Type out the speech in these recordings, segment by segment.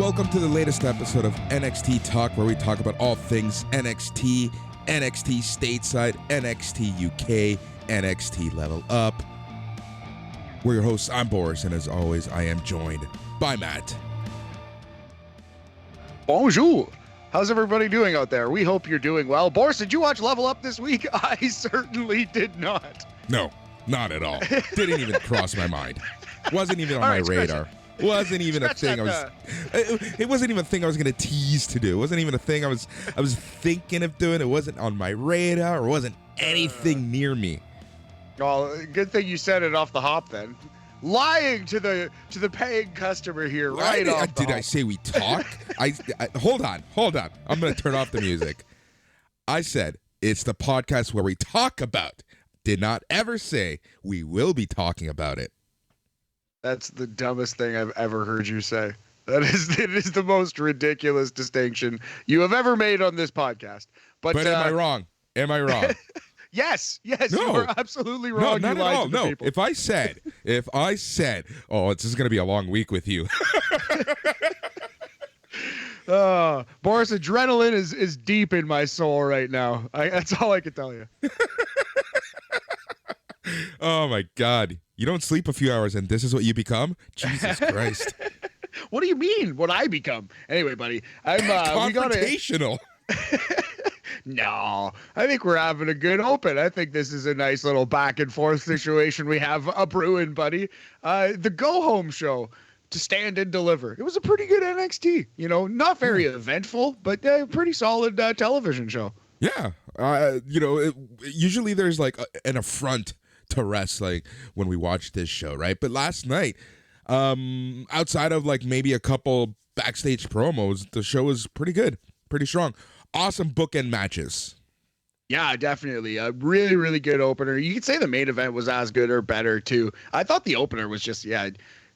welcome to the latest episode of NXT Talk, where we talk about all things NXT, NXT Stateside, NXT UK, NXT Level Up. We're your hosts. I'm Boris, and as always, I am joined by Matt. Bonjour. How's everybody doing out there? We hope you're doing well. Boris, did you watch Level Up this week? I certainly did not. No, not at all. Didn't even cross my mind. Wasn't even on my radar. Wasn't even a thing it wasn't even a thing I was going to tease to do. It wasn't even a thing I was thinking of doing. It wasn't on my radar. It wasn't anything near me. Well, good thing you said it off the hop then. Lying to the paying customer here right off the hop. I say we talk? I hold on. I'm going to turn off the music. I said it's the podcast where we talk about. Did not ever say we will be talking about it. That's the dumbest thing I've ever heard you say. It is the most ridiculous distinction you have ever made on this podcast. But am I wrong? Am I wrong? Yes, no. You are absolutely No, wrong. not at all. No, people. if I said, oh, this is going to be a long week with you. Boris, adrenaline is deep in my soul right now. That's all I can tell you. Oh my God. You don't sleep a few hours and this is what you become? Jesus Christ. What do you mean? What I become? Anyway, buddy, I'm confrontational. No, I think we're having a good open. I think this is a nice little back and forth situation we have a brewing, buddy. The go home show to Stand and Deliver. It was a pretty good NXT. Not very eventful, but a pretty solid television show. Yeah. Usually there's like an affront to wrestling when we watch this show, right? But last night, outside of like maybe a couple backstage promos, the show was pretty good, pretty strong. Awesome bookend matches. Yeah, definitely. A really, really good opener. You could say the main event was as good or better, too. I thought the opener was just,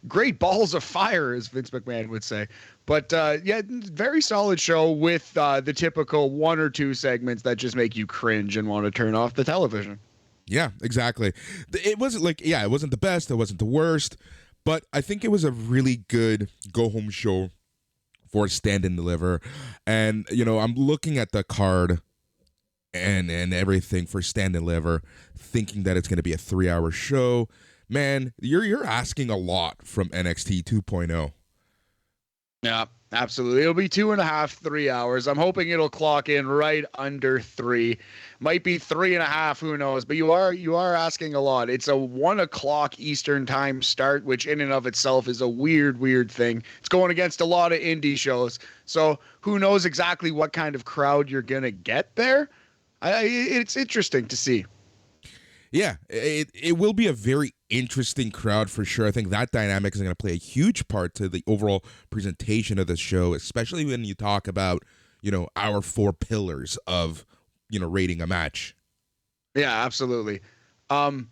great balls of fire, as Vince McMahon would say. But, very solid show with the typical one or two segments that just make you cringe and want to turn off the television. Yeah, exactly. It wasn't it wasn't the best. It wasn't the worst. But I think it was a really good go-home show for Stand and Deliver. And, I'm looking at the card and everything for Stand and Deliver, thinking that it's going to be a 3-hour show. Man, you're asking a lot from NXT 2.0. Yeah, absolutely. It'll be 2.5, 3 hours. I'm hoping it'll clock in right under 3. Might be 3.5, who knows? But you are asking a lot. It's a 1:00 Eastern time start, which in and of itself is a weird thing. It's going against a lot of indie shows. So who knows exactly what kind of crowd you're gonna get there? It's interesting to see. Yeah, it will be a very interesting crowd for sure. I think that dynamic is going to play a huge part to the overall presentation of the show, especially when you talk about, our 4 pillars of, rating a match. Yeah, absolutely. I'm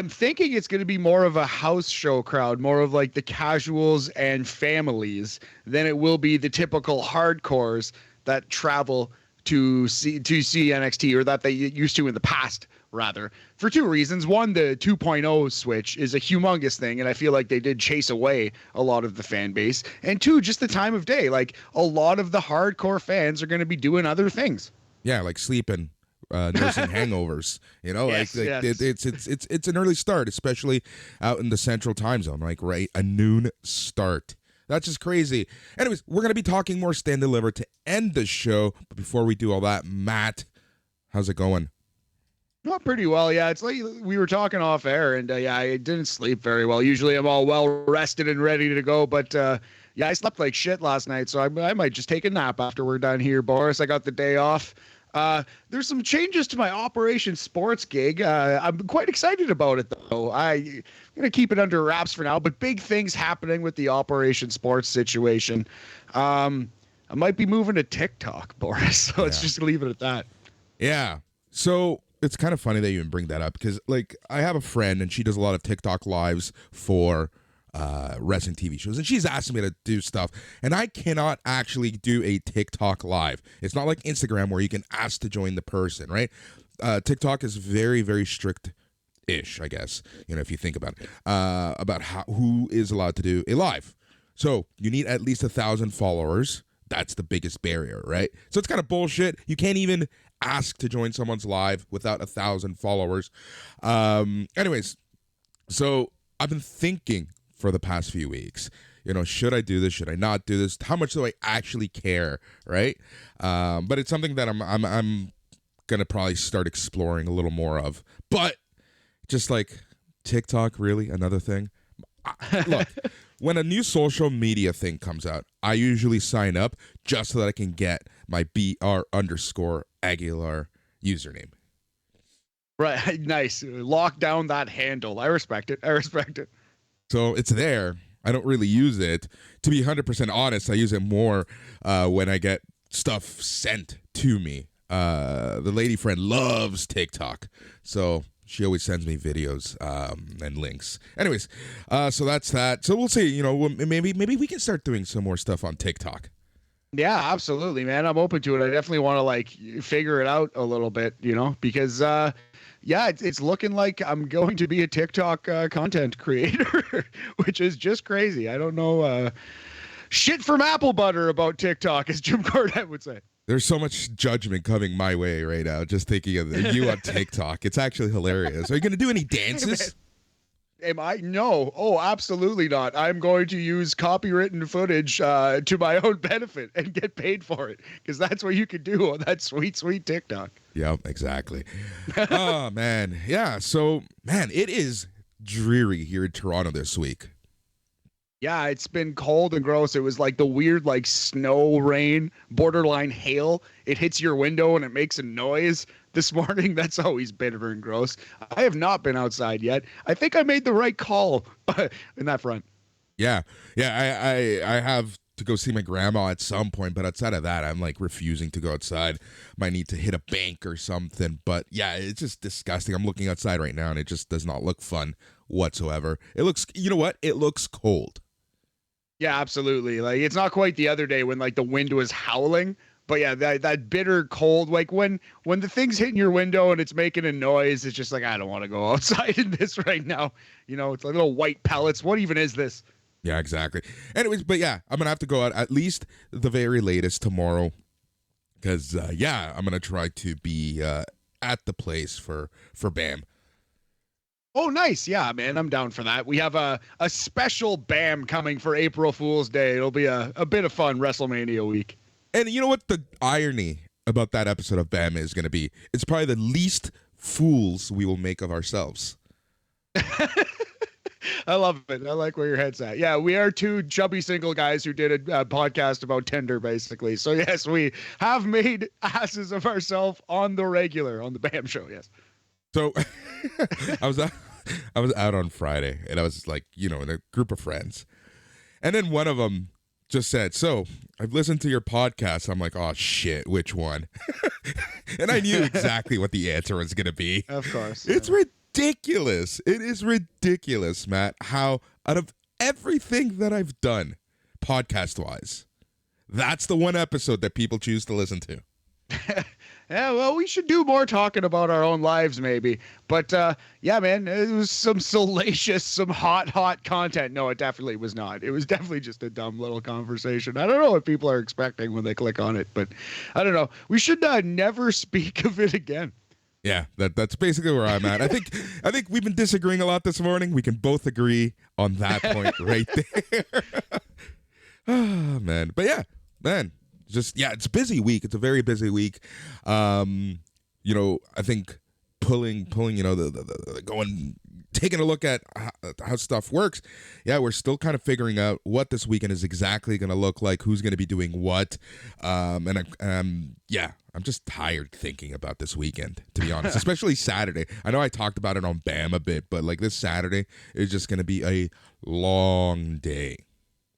thinking it's going to be more of a house show crowd, more of like the casuals and families than it will be the typical hardcores that travel to see NXT, or that they used to in the past, rather, for 2 reasons. One, the 2.0 switch is a humongous thing, and I feel like they did chase away a lot of the fan base. And 2, just the time of day. Like, a lot of the hardcore fans are going to be doing other things. Yeah, like sleeping, nursing hangovers. Yes. It's an early start, especially out in the central time zone, like right a noon start. That's just crazy. Anyways, we're going to be talking more Stand and Deliver to end the show. But before we do all that, Matt, how's it going? Not pretty well, yeah. It's like we were talking off air, and I didn't sleep very well. Usually I'm all well rested and ready to go, but I slept like shit last night, so I might just take a nap after we're done here, Boris. I got the day off. There's some changes to my Operation Sports gig. I'm quite excited about it, though. I'm going to keep it under wraps for now, but big things happening with the Operation Sports situation. I might be moving to TikTok, Boris, so let's just leave it at that. Yeah. So it's kind of funny that you even bring that up, because like I have a friend and she does a lot of TikTok lives for wrestling TV shows, and she's asking me to do stuff, and I cannot actually do a TikTok live. It's not like Instagram where you can ask to join the person, right? TikTok is very, very strict-ish, I guess, if you think about it, about who is allowed to do a live. So you need at least 1,000 followers. That's the biggest barrier, right? So it's kind of bullshit. You can't even ask to join someone's live without 1,000 followers. Anyways, so I've been thinking for the past few weeks, should I do this? Should I not do this? How much do I actually care, right? But it's something that I'm gonna probably start exploring a little more of. But just like TikTok, really another thing. Look, when a new social media thing comes out, I usually sign up just so that I can get my BR_Aguilar username. Right. Nice. Lock down that handle. I respect it. So it's there. I don't really use it. To be 100% honest, I use it more when I get stuff sent to me. The lady friend loves TikTok. So she always sends me videos and links. Anyways, so that's that. So we'll see. Maybe we can start doing some more stuff on TikTok. Yeah, absolutely, man. I'm open to it. I definitely want to figure it out a little bit, because it's looking like I'm going to be a TikTok content creator, which is just crazy. I don't know shit from apple butter about TikTok, as Jim Cornette would say. There's so much judgment coming my way right now, just thinking of you on TikTok. It's actually hilarious. Are you going to do any dances? Am I? No. Oh, absolutely not. I'm going to use copywritten footage to my own benefit and get paid for it, because that's what you can do on that sweet, sweet TikTok. Yep, exactly. Oh, man. Yeah, so, man, it is dreary here in Toronto this week. Yeah, it's been cold and gross. It was like the weird, snow, rain, borderline hail. It hits your window and it makes a noise this morning. That's always bitter and gross. I have not been outside yet. I think I made the right call in that front. Yeah. I have to go see my grandma at some point, but outside of that, I'm refusing to go outside. Might need to hit a bank or something. But yeah, it's just disgusting. I'm looking outside right now and it just does not look fun whatsoever. It looks, you know what? It looks cold. Yeah, absolutely. It's not quite the other day when the wind was howling, but yeah, that bitter cold, when the thing's hitting your window and it's making a noise, it's just I don't want to go outside in this right now. It's like little white pellets. What even is this? Yeah, exactly. Anyways, but yeah, I'm going to have to go out at least the very latest tomorrow because, I'm going to try to be at the place for BAM. Oh, nice. Yeah, man, I'm down for that. We have a special BAM coming for April Fool's Day. It'll be a bit of fun Wrestlemania week. And you know what the irony about that episode of BAM is going to be? It's probably the least fools we will make of ourselves. I love it. I like where your head's at. Yeah, we are two chubby single guys who did a podcast about Tinder, basically. So, yes, we have made asses of ourselves on the regular, on the BAM show, yes. So I was out on Friday and I was in a group of friends. And then one of them just said, "So I've listened to your podcast." I'm like, "Oh shit, which one?" And I knew exactly what the answer was going to be. Of course. It's ridiculous. It is ridiculous, Matt, how out of everything that I've done podcast wise, that's the one episode that people choose to listen to. Yeah, well, we should do more talking about our own lives, maybe. But yeah, man, it was some salacious, some hot content. No, it definitely was not. It was definitely just a dumb little conversation. I don't know what people are expecting when they click on it, but I don't know. We should never speak of it again. Yeah, that's basically where I'm at. I think we've been disagreeing a lot this morning. We can both agree on that point right there. Oh, man. But yeah, man. It's a busy week. It's a very busy week. I think pulling, taking a look at how stuff works. Yeah, we're still kind of figuring out what this weekend is exactly going to look like, who's going to be doing what. I'm just tired thinking about this weekend, to be honest, especially Saturday. I know I talked about it on BAM a bit, but this Saturday is just going to be a long day.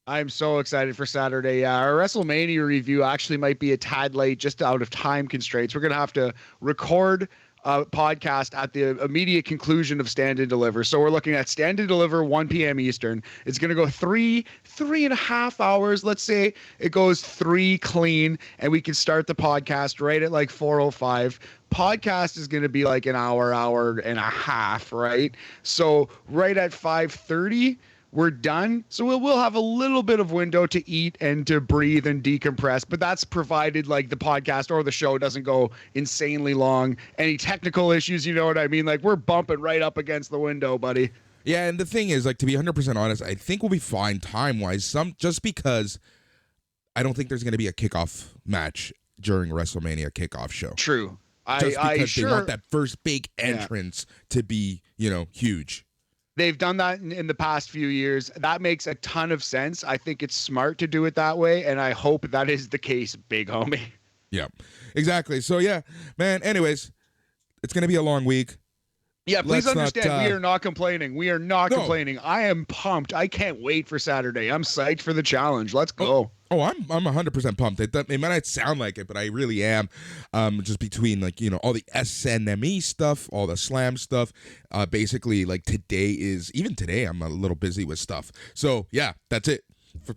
I'm so excited for Saturday. Yeah, our WrestleMania review actually might be a tad late just out of time constraints. We're going to have to record a podcast at the immediate conclusion of Stand and Deliver. So we're looking at Stand and Deliver 1 p.m. Eastern. It's going to go three and a half hours. Let's say it goes 3 clean and we can start the podcast right at 4:05. Podcast is going to be an hour and a half, right? So right at 5:30, we're done. So we'll have a little bit of window to eat and to breathe and decompress, but that's provided like the podcast or the show doesn't go insanely long. Any technical issues, you know what I mean? Like we're bumping right up against the window, buddy. Yeah, and the thing is, like, to be 100% honest, I think we'll be fine time-wise, just because I don't think there's going to be a kickoff match during WrestleMania kickoff show. True. Just because they want that first big entrance to be, huge. They've done that in the past few years. That makes a ton of sense. I think it's smart to do it that way, and I hope that is the case, big homie. Yeah, exactly. So, yeah, man, anyways, it's going to be a long week. Yeah, please understand, we are not complaining. We are not complaining. I am pumped. I can't wait for Saturday. I'm psyched for the challenge. Let's go. Oh, I'm 100% pumped. It might not sound like it, but I really am. Just between all the SNME stuff, all the Slam stuff. Basically, like even today, I'm a little busy with stuff. So yeah, that's it.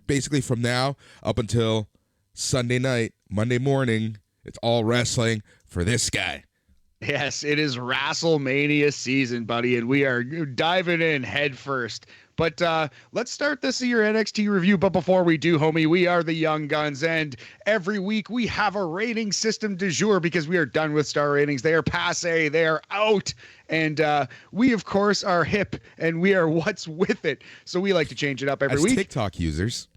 Basically, from now up until Sunday night, Monday morning, it's all wrestling for this guy. Yes, it is Wrestlemania season, buddy, and we are diving in head first. But let's start this year NXT review. But before we do, homie, we are the Young Guns, and every week we have a rating system du jour because we are done with star ratings. They are passé. They are out. And we, of course, are hip, and we are what's with it. So we like to change it up every week. TikTok users.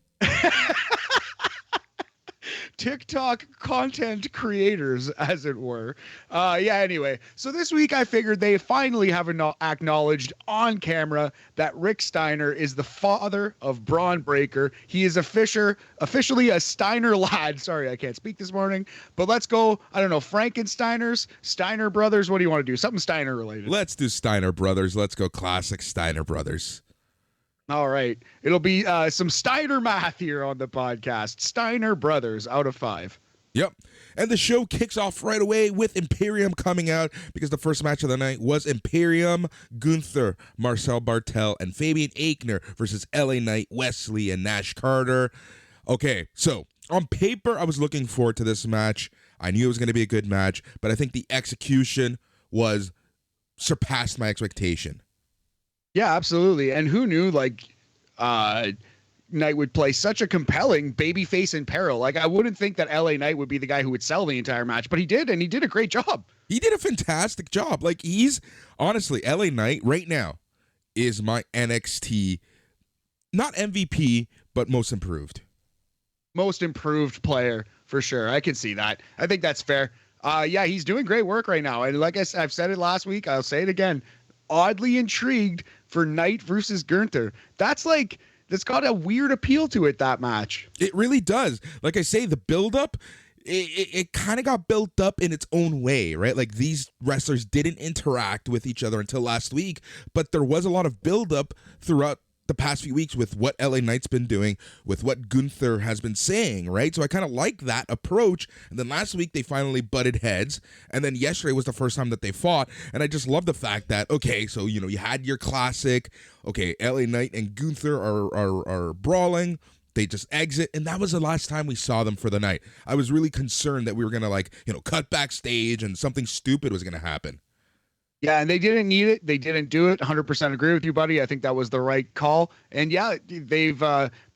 TikTok content creators, as it were. Anyway, so this week I figured they finally have acknowledged on camera that Rick Steiner is the father of Braun Breaker. He is officially a Steiner lad. Sorry, I can't speak this morning, but let's go. I don't know, Frankensteiners, Steiner brothers. What do you want to do? Something Steiner related. Let's do Steiner brothers. Let's go classic Steiner brothers. All right. It'll be some Steiner math here on the podcast. Steiner brothers out of 5. Yep. And the show kicks off right away with Imperium coming out because the first match of the night was Imperium, Gunther, Marcel Bartel, and Fabian Aichner versus LA Knight, Wesley, and Nash Carter. Okay, so on paper, I was looking forward to this match. I knew it was going to be a good match, but I think the execution surpassed my expectation. Yeah, absolutely. And who knew, Knight would play such a compelling babyface in peril. Like, I wouldn't think that LA Knight would be the guy who would sell the entire match, but he did, and he did a great job. He did a fantastic job. Like, honestly, LA Knight right now is my NXT, not MVP, but most improved. Most improved player, for sure. I can see that. I think that's fair. He's doing great work right now. And like I've said it last week, I'll say it again. Oddly intrigued for Knight versus Gunther. That's got a weird appeal to it, that match. It really does. Like I say, the build-up, it kind of got built up in its own way, right? Like, these wrestlers didn't interact with each other until last week, but there was a lot of build-up throughout the past few weeks with what LA Knight's been doing, with what Gunther has been saying, right? So I kind of like that approach. And then last week they finally butted heads, and then yesterday was the first time that they fought. And I just love the fact that, okay, so you had your classic, okay, LA Knight and Gunther are brawling. They just exit, and that was the last time we saw them for the night. I was really concerned that we were gonna cut backstage and something stupid was gonna happen. Yeah, and they didn't need it. They didn't do it. 100% agree with you, buddy. I think that was the right call. And yeah, they've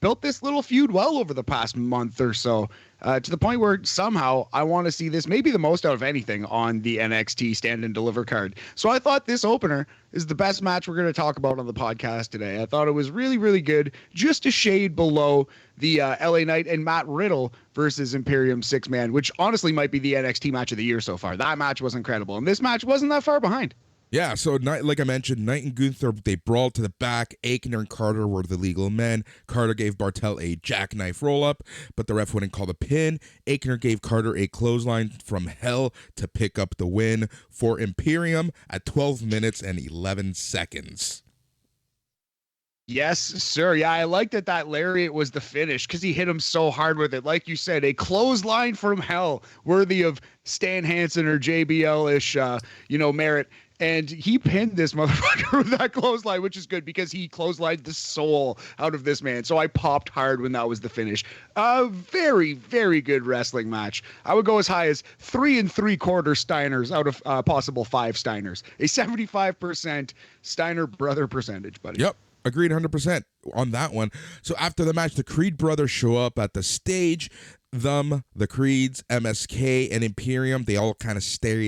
built this little feud well over the past month or so, to the point where somehow I want to see this maybe the most out of anything on the NXT Stand and Deliver card. So I thought this opener is the best match we're going to talk about on the podcast today. I thought it was really, really good, just a shade below the LA Knight and Matt Riddle versus Imperium 6-man, which honestly might be the NXT match of the year so far. That match was incredible, and this match wasn't that far behind. Yeah, so like I mentioned, Knight and Gunther, they brawled to the back. Aichner and Carter were the legal men. Carter gave Bartel a jackknife roll-up, but the ref wouldn't call the pin. Aichner gave Carter a clothesline from hell to pick up the win for Imperium at 12 minutes and 11 seconds. Yes, sir. Yeah, I liked that lariat was the finish because he hit him so hard with it. Like you said, a clothesline from hell worthy of Stan Hansen or JBL-ish, merit. And he pinned this motherfucker with that clothesline, which is good because he clotheslined the soul out of this man. So I popped hard when that was the finish. A very, very good wrestling match. I would go as high as 3 3/4 Steiners out of possible 5 Steiners. A 75% Steiner brother percentage, buddy. Yep. Agreed 100% on that one. So after the match, the Creed brothers show up at the stage. The Creeds, MSK, and Imperium, they all kind of stare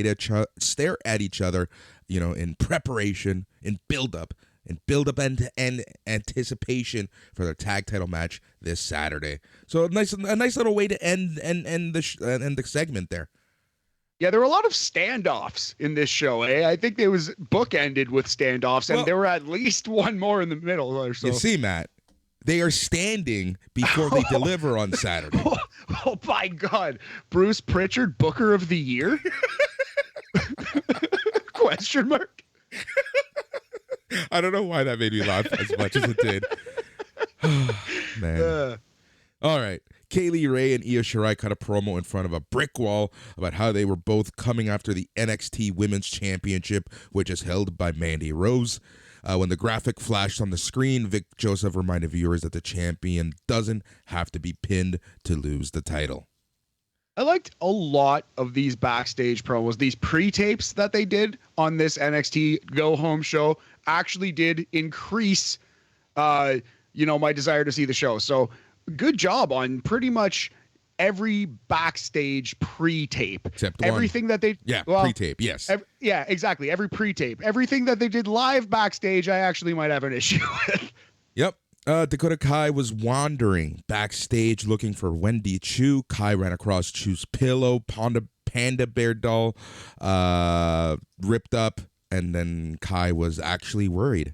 at each other, in preparation, in build-up and anticipation for their tag title match this Saturday. So a nice little way to end the segment there. Yeah, there were a lot of standoffs in this show. I think it was bookended with standoffs, and there were at least one more in the middle or so. You see, Matt, they are standing before they deliver on Saturday. Oh my God. Bruce Pritchard, Booker of the Year? Question mark? I don't know why that made me laugh as much as it did. Man. All right. Kaylee Ray and Io Shirai cut a promo in front of a brick wall about how they were both coming after the NXT Women's Championship, which is held by Mandy Rose. When the graphic flashed on the screen, Vic Joseph reminded viewers that the champion doesn't have to be pinned to lose the title. I liked a lot of these backstage promos. These pre-tapes that they did on this NXT Go Home show actually did increase, my desire to see the show. So good job on pretty much every backstage pre-tape. Except everything that they pre-tape, yes. Exactly. Every pre-tape. Everything that they did live backstage, I actually might have an issue with. Yep. Dakota Kai was wandering backstage looking for Wendy Chu. Kai ran across Chu's pillow, panda bear doll, ripped up, and then Kai was actually worried.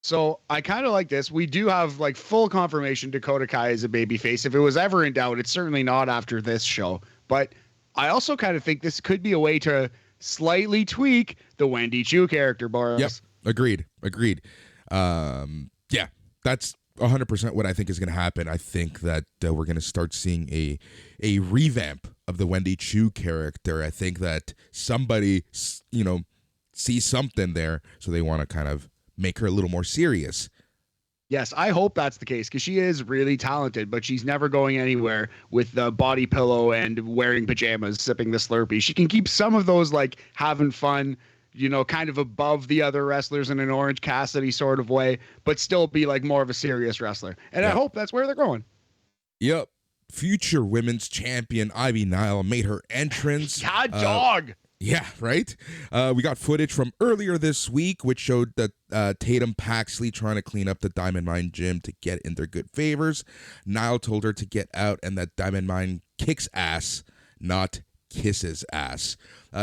So I kind of like this. We do have full confirmation Dakota Kai is a babyface. If it was ever in doubt, it's certainly not after this show. But I also kind of think this could be a way to slightly tweak the Wendy Chu character, Boris. Yep. Agreed. Yeah, that's 100% what I think is going to happen. I think that we're going to start seeing a revamp of the Wendy Chu character. I think that somebody, sees something there, so they want to kind of make her a little more serious. Yes, I hope that's the case, because she is really talented, but she's never going anywhere with the body pillow and wearing pajamas, sipping the Slurpee. She can keep some of those having fun, kind of above the other wrestlers in an Orange Cassidy sort of way, but still be more of a serious wrestler. And I hope that's where they're going. Yep. Future women's champion Ivy Nile made her entrance. God dog. Yeah, right? We got footage from earlier this week, which showed that Tatum Paxley trying to clean up the Diamond Mine gym to get in their good favors. Nile told her to get out and that Diamond Mine kicks ass, not kisses ass.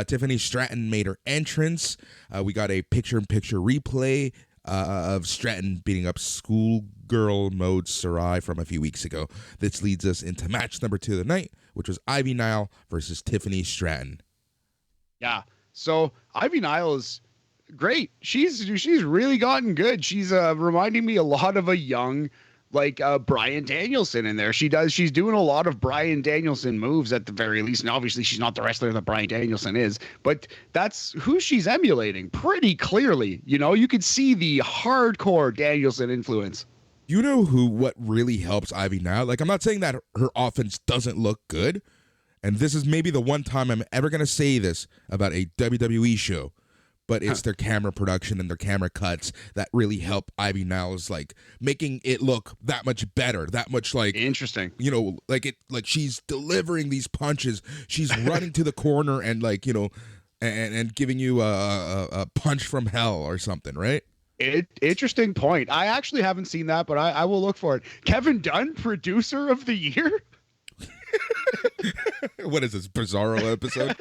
Tiffany Stratton made her entrance. We got a picture-in-picture replay of Stratton beating up schoolgirl mode Sarai from a few weeks ago. This leads us into match number 2 of the night, which was Ivy Nile versus Tiffany Stratton. Yeah. So Ivy Nile is great. She's really gotten good. She's reminding me a lot of a young Bryan Danielson in there. She's doing a lot of Bryan Danielson moves at the very least. And obviously she's not the wrestler that Bryan Danielson is, but that's who she's emulating pretty clearly. You could see the hardcore Danielson influence. What really helps Ivy Nile? I'm not saying that her offense doesn't look good. And this is maybe the one time I'm ever going to say this about a WWE show, but it's their camera production and their camera cuts that really help Ivy Nile's making it look that much better, that much interesting. She's delivering these punches. She's running to the corner and and giving you a punch from hell or something, right? Interesting point. I actually haven't seen that, but I will look for it. Kevin Dunn, producer of the year. What is this, Bizarro episode?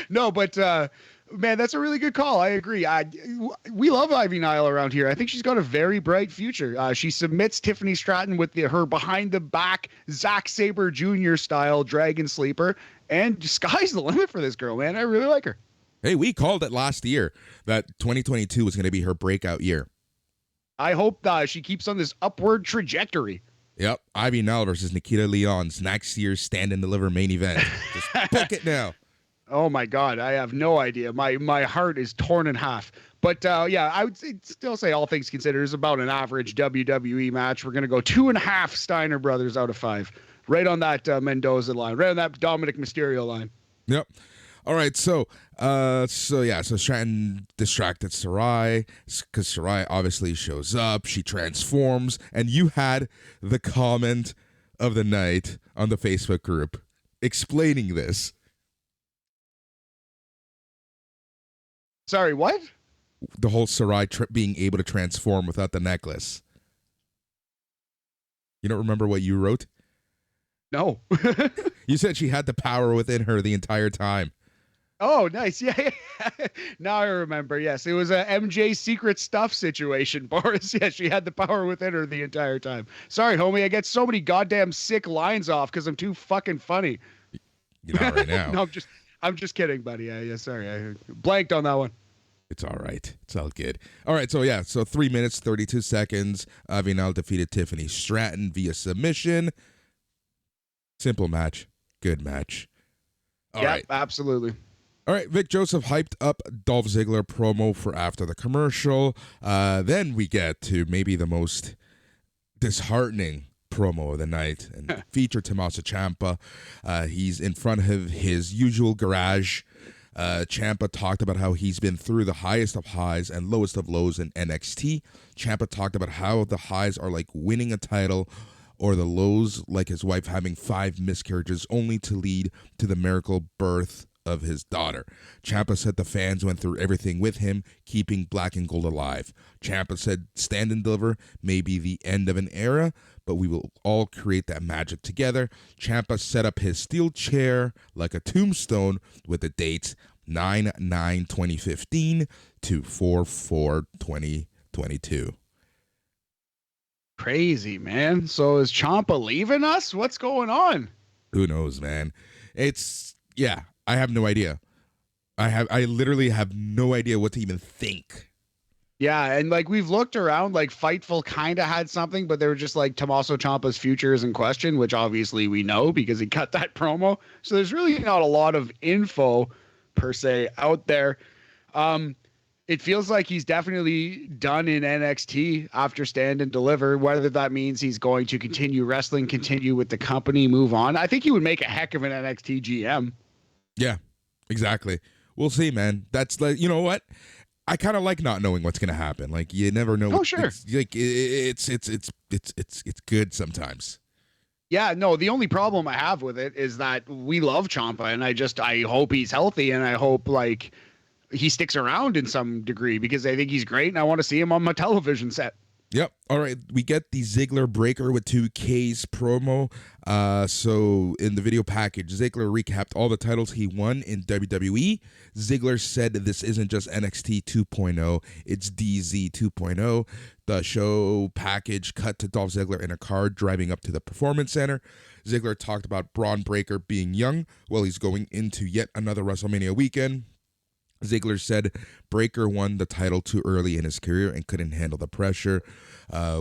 No, but man, that's a really good call. I agree. We love Ivy Nile around here. I think she's got a very bright future. She submits Tiffany Stratton with her behind the back Zack Sabre Jr. style Dragon Sleeper, and sky's the limit for this girl, man. I really like her. Hey, we called it last year that 2022 was going to be her breakout year. I hope she keeps on this upward trajectory. Yep, Ivy Nile versus Nikita Lyon's next year's Stand and Deliver main event. Just book it now. Oh my God, I have no idea. My heart is torn in half. But I would still say, all things considered, is about an average WWE match. We're gonna go 2.5 Steiner brothers out of 5, right on that Mendoza line, right on that Dominic Mysterio line. Yep. All right, so Stratton distracted Sarai because Sarai obviously shows up. She transforms, and you had the comment of the night on the Facebook group explaining this. Sorry, what? The whole Sarai being able to transform without the necklace. You don't remember what you wrote? No. You said she had the power within her the entire time. Oh, nice. Yeah. Now I remember. Yes, it was a MJ secret stuff situation, Boris. Yeah, she had the power within her the entire time. Sorry, homie. I get so many goddamn sick lines off because I'm too fucking funny. You're not right now. No, I'm just kidding, buddy. Yeah, sorry. I blanked on that one. It's all right. It's all good. All right, so 3 minutes, 32 seconds. Avinal defeated Tiffany Stratton via submission. Simple match. Good match. All right. Absolutely. All right, Vic Joseph hyped up Dolph Ziggler promo for after the commercial. Then we get to maybe the most disheartening promo of the night and featured Tommaso Ciampa. He's in front of his usual garage. Ciampa talked about how he's been through the highest of highs and lowest of lows in NXT. Ciampa talked about how the highs are like winning a title or the lows like his wife having 5 miscarriages only to lead to the miracle birth of his daughter. Ciampa said the fans went through everything with him, keeping Black and Gold alive. Ciampa said Stand and Deliver may be the end of an era, but we will all create that magic together. Ciampa set up his steel chair like a tombstone with the dates 9/9/2015 to 4/4/2022. Crazy, man. So is Ciampa leaving us? What's going on? Who knows, man? I have no idea. I literally have no idea what to even think. Yeah, and like we've looked around, like Fightful kind of had something, but they were just like Tommaso Ciampa's future is in question, which obviously we know because he cut that promo. So there's really not a lot of info per se out there. It feels like he's definitely done in NXT after Stand and Deliver. Whether that means he's going to continue wrestling, continue with the company, move on. I think he would make a heck of an NXT GM. Yeah, exactly. We'll see, man. That's like, you know what? I kind of like not knowing what's gonna happen. Like you never know. Oh, sure. It's good sometimes. Yeah, no, the only problem I have with it is that we love Ciampa, and I hope he's healthy, and I hope like he sticks around in some degree because I think he's great, and I want to see him on my television set. Yep. All right. We get the Ziggler breaker with 2Ks promo. So in the video package, Ziggler recapped all the titles he won in WWE. Ziggler said this isn't just NXT 2.0, it's DZ 2.0. The show package cut to Dolph Ziggler in a car driving up to the Performance Center. Ziggler talked about Braun Breaker being young while he's going into yet another WrestleMania weekend. Ziggler said Breaker won the title too early in his career and couldn't handle the pressure.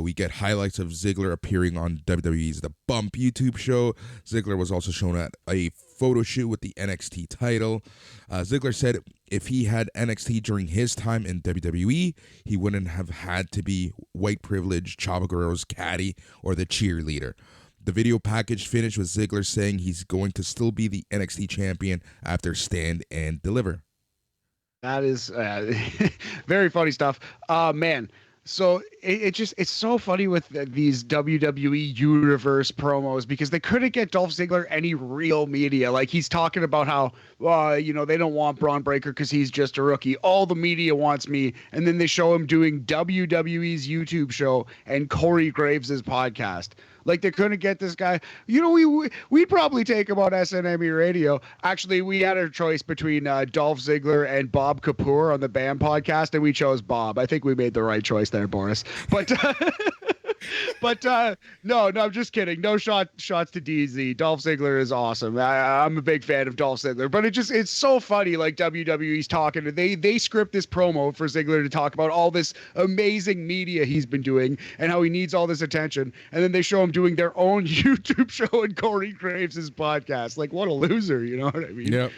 We get highlights of Ziggler appearing on WWE's The Bump YouTube show. Ziggler was also shown at a photo shoot with the NXT title. Ziggler said if he had NXT during his time in WWE, he wouldn't have had to be white privileged Chavo Guerrero's caddy or the cheerleader. The video package finished with Ziggler saying he's going to still be the NXT champion after Stand and Deliver. That is very funny stuff. Man. So it's so funny with these WWE Universe promos because they couldn't get Dolph Ziggler any real media. Like he's talking about how, they don't want Braun Breaker because he's just a rookie. All the media wants me. And then they show him doing WWE's YouTube show and Corey Graves' podcast. Like they couldn't get this guy. We'd probably take him on SNME Radio. Actually, we had a choice between Dolph Ziggler and Bob Kapoor on the BAM podcast, and we chose Bob. I think we made the right choice there, Boris. But no, I'm just kidding. No shots to DZ. Dolph Ziggler is awesome. I'm a big fan of Dolph Ziggler, but it's so funny. Like WWE's talking, they script this promo for Ziggler to talk about all this amazing media he's been doing and how he needs all this attention, and then they show him doing their own YouTube show and Corey Graves' podcast. Like what a loser, you know what I mean? Yeah,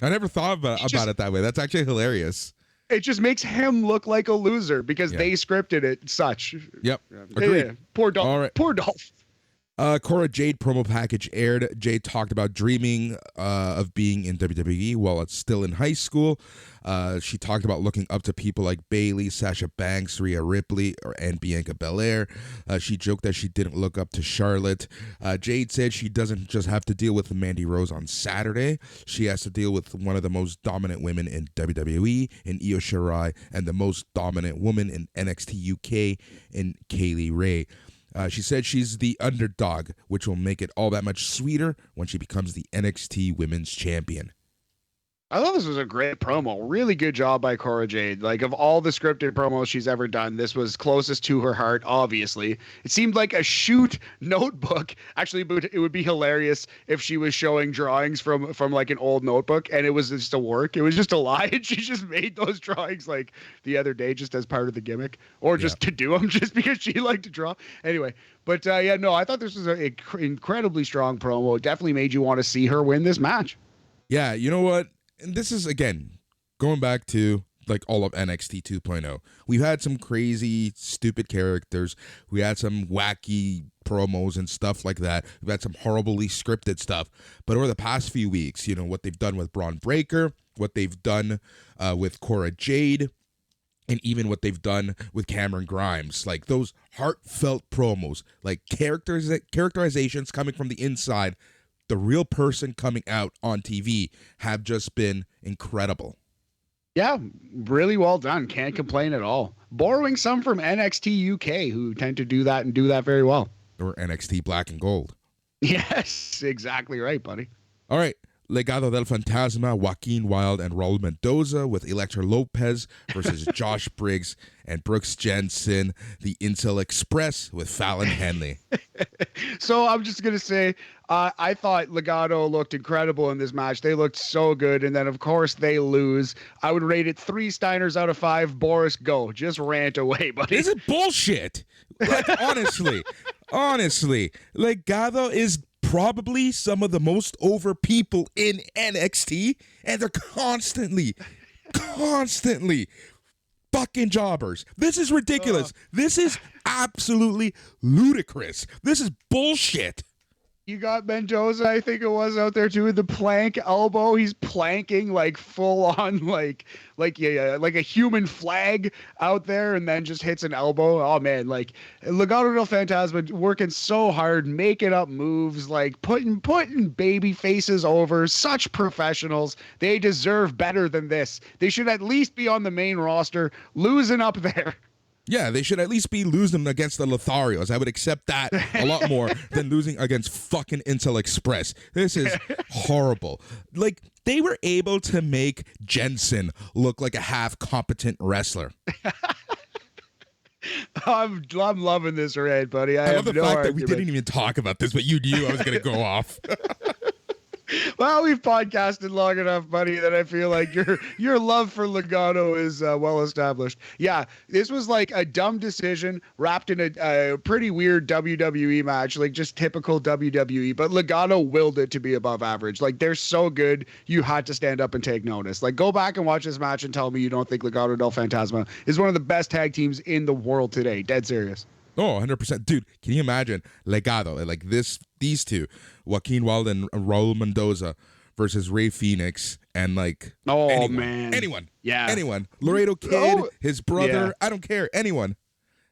I never thought about it that way. That's actually hilarious. It just makes him look like a loser because they scripted it such. Yep. Agreed. Poor Dolph. All right. Poor Dolph. Cora Jade promo package aired. Jade talked about dreaming of being in WWE while it's still in high school. She talked about looking up to people like Bayley, Sasha Banks, Rhea Ripley, and Bianca Belair. She joked that she didn't look up to Charlotte. Jade said she doesn't just have to deal with Mandy Rose on Saturday. She has to deal with one of the most dominant women in WWE, in Io Shirai, and the most dominant woman in NXT UK, in Kaylee Ray. She said she's the underdog, which will make it all that much sweeter when she becomes the NXT Women's Champion. I thought this was a great promo. Really good job by Cora Jade. Like, of all the scripted promos she's ever done, this was closest to her heart, obviously. It seemed like a shoot notebook. Actually, it would be hilarious if she was showing drawings from like an old notebook and it was just a work. It was just a lie. And she just made those drawings like the other day just as part of the gimmick, or just to do them just because she liked to draw. Anyway, but I thought this was an incredibly strong promo. It definitely made you want to see her win this match. Yeah, you know what? And this is, again, going back to like all of NXT 2.0. We've had some crazy, stupid characters. We had some wacky promos and stuff like that. We've had some horribly scripted stuff. But over the past few weeks, what they've done with Braun Breaker, what they've done with Cora Jade, and even what they've done with Cameron Grimes, like those heartfelt promos, like characterizations coming from the inside, the real person coming out on TV, have just been incredible. Yeah, really well done. Can't complain at all. Borrowing some from NXT UK, who tend to do that and do that very well. Or NXT Black and Gold. Yes, exactly right, buddy. All right. Legado del Fantasma, Joaquin Wilde, and Raul Mendoza with Elektra Lopez versus Josh Briggs and Brooks Jensen. The Incel Express with Fallon Henley. So I'm just going to say, I thought Legado looked incredible in this match. They looked so good. And then, of course, they lose. I would rate it 3 Steiners out of 5. Boris, go. Just rant away, buddy. This is bullshit. Like, honestly, Legado is probably some of the most over people in NXT, and they're constantly fucking jobbers. This is ridiculous. This is absolutely ludicrous. This is bullshit. You got Mendoza, I think it was, out there too, with the plank elbow. He's planking like full on, like a human flag out there, and then just hits an elbow. Oh man, like Legado del Fantasma working so hard, making up moves, like putting baby faces over. Such professionals. They deserve better than this. They should at least be on the main roster, losing up there. Yeah, they should at least be losing against the Lotharios. I would accept that a lot more than losing against fucking Intel Express. This is horrible. Like, they were able to make Jensen look like a half-competent wrestler. I'm loving this red, buddy. I love the fact that we didn't even talk about this, but you knew I was going to go off. Well, we've podcasted long enough, buddy, that I feel like your love for Legado is well established. Yeah, this was like a dumb decision wrapped in a pretty weird WWE match, like just typical WWE. But Legado willed it to be above average. Like, they're so good, you had to stand up and take notice. Like, go back and watch this match and tell me you don't think Legado del Fantasma is one of the best tag teams in the world today. Dead serious. Oh, 100%. Dude, can you imagine Legado, like these two, Joaquin Wilde and Raul Mendoza versus Rey Fenix and like anyone. Yeah. Anyone. Laredo Kid, his brother, I don't care. Anyone.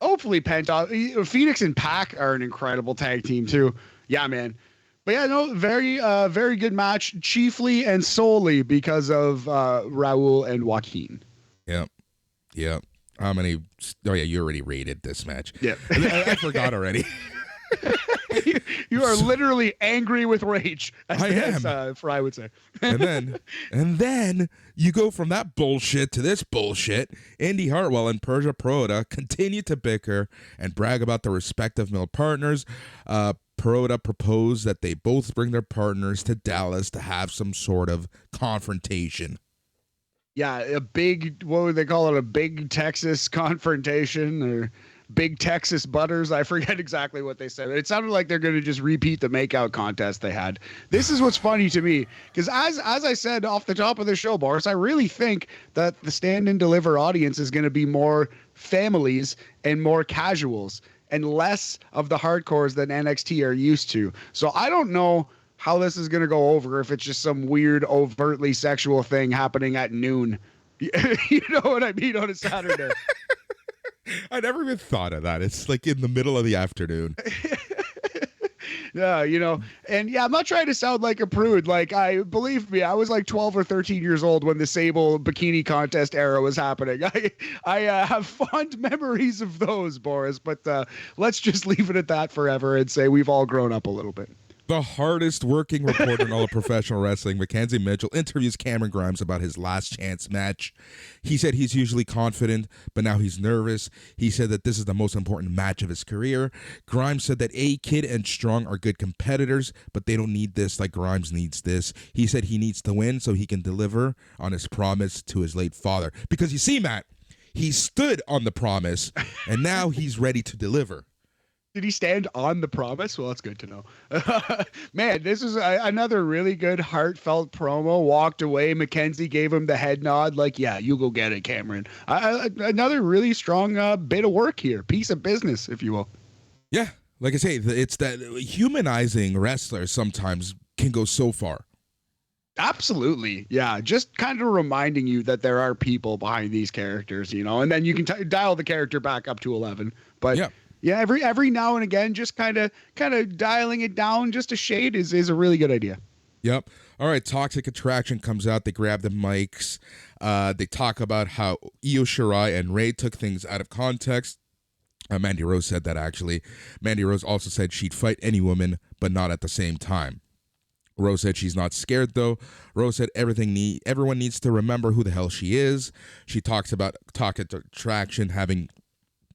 Hopefully Phoenix and Pac are an incredible tag team too. Yeah, man. But yeah, no, very good match, chiefly and solely because of Raul and Joaquin. Yep. How many? Oh yeah, you already rated this match. Yeah, I forgot already. you are literally angry with rage. As Fry would say. and then you go from that bullshit to this bullshit. Indy Hartwell and Persia Pirotta continue to bicker and brag about their respective male partners. Pirotta proposed that they both bring their partners to Dallas to have some sort of confrontation. Yeah, a big, what would they call it? A big Texas confrontation or big Texas butters. I forget exactly what they said. It sounded like they're going to just repeat the makeout contest they had. This is what's funny to me, because as I said off the top of the show, Boris, I really think that the Stand and Deliver audience is going to be more families and more casuals. and less of the hardcores than NXT are used to. So I don't know how this is going to go over if it's just some weird overtly sexual thing happening at noon. You know what I mean, on a Saturday. I never even thought of that. It's like in the middle of the afternoon. Yeah, and yeah, I'm not trying to sound like a prude. Like, believe me, I was like 12 or 13 years old when the Sable bikini contest era was happening. I have fond memories of those, Boris, but let's just leave it at that forever and say we've all grown up a little bit. The hardest working reporter in all of professional wrestling, Mackenzie Mitchell, interviews Cameron Grimes about his last chance match. He said he's usually confident, but now he's nervous. He said that this is the most important match of his career. Grimes said that Kid and Strong are good competitors, but they don't need this like Grimes needs this. He said he needs to win so he can deliver on his promise to his late father. Because you see, Matt, he stood on the promise, and now he's ready to deliver. Did he stand on the promise? Well, that's good to know. Man, this is another really good heartfelt promo. Walked away. Mackenzie gave him the head nod like, yeah, you go get it, Cameron. Another really strong bit of work here. Piece of business, if you will. Yeah, like I say, it's that humanizing wrestlers sometimes can go so far. Absolutely. Yeah. Just kind of reminding you that there are people behind these characters, and then you can dial the character back up to 11. But yeah, every now and again, just kind of dialing it down just a shade is a really good idea. Yep. All right. Toxic Attraction comes out. They grab the mics. They talk about how Io Shirai and Rey took things out of context. Mandy Rose said that, actually. Mandy Rose also said she'd fight any woman, but not at the same time. Rose said she's not scared, though. Rose said everyone needs to remember who the hell she is. She talks about Toxic Attraction having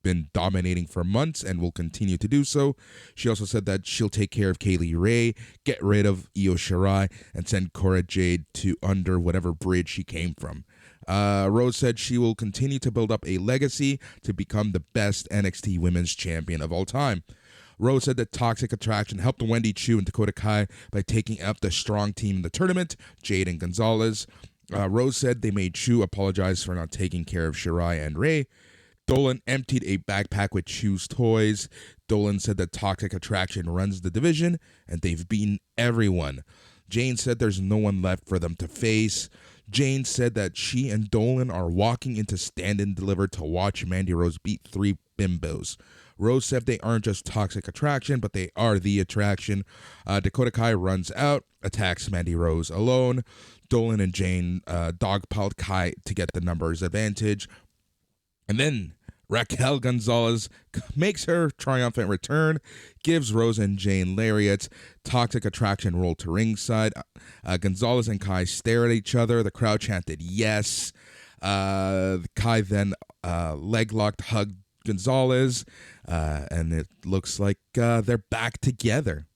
been dominating for months and will continue to do so. She also said that she'll take care of Kaylee Ray, get rid of Io Shirai, and send Cora Jade to under whatever bridge she came from. Rose said she will continue to build up a legacy to become the best NXT Women's Champion of all time. Rose said that Toxic Attraction helped Wendy Chu and Dakota Kai by taking up the strong team in the tournament, Jade and Gonzalez. Rose said they made Chu apologize for not taking care of Shirai and Ray. Dolan emptied a backpack with Chu's toys. Dolan said that Toxic Attraction runs the division, and they've beaten everyone. Jane said there's no one left for them to face. Jane said that she and Dolan are walking into Stand and Deliver to watch Mandy Rose beat 3 bimbos. Rose said they aren't just Toxic Attraction, but they are the attraction. Dakota Kai runs out, attacks Mandy Rose alone. Dolan and Jane dogpiled Kai to get the numbers advantage. And then Raquel Gonzalez makes her triumphant return, gives Rose and Jane lariats. Toxic Attraction roll to ringside. Gonzalez and Kai stare at each other. The crowd chanted yes. Kai then leg-locked hugged Gonzalez, and it looks like they're back together.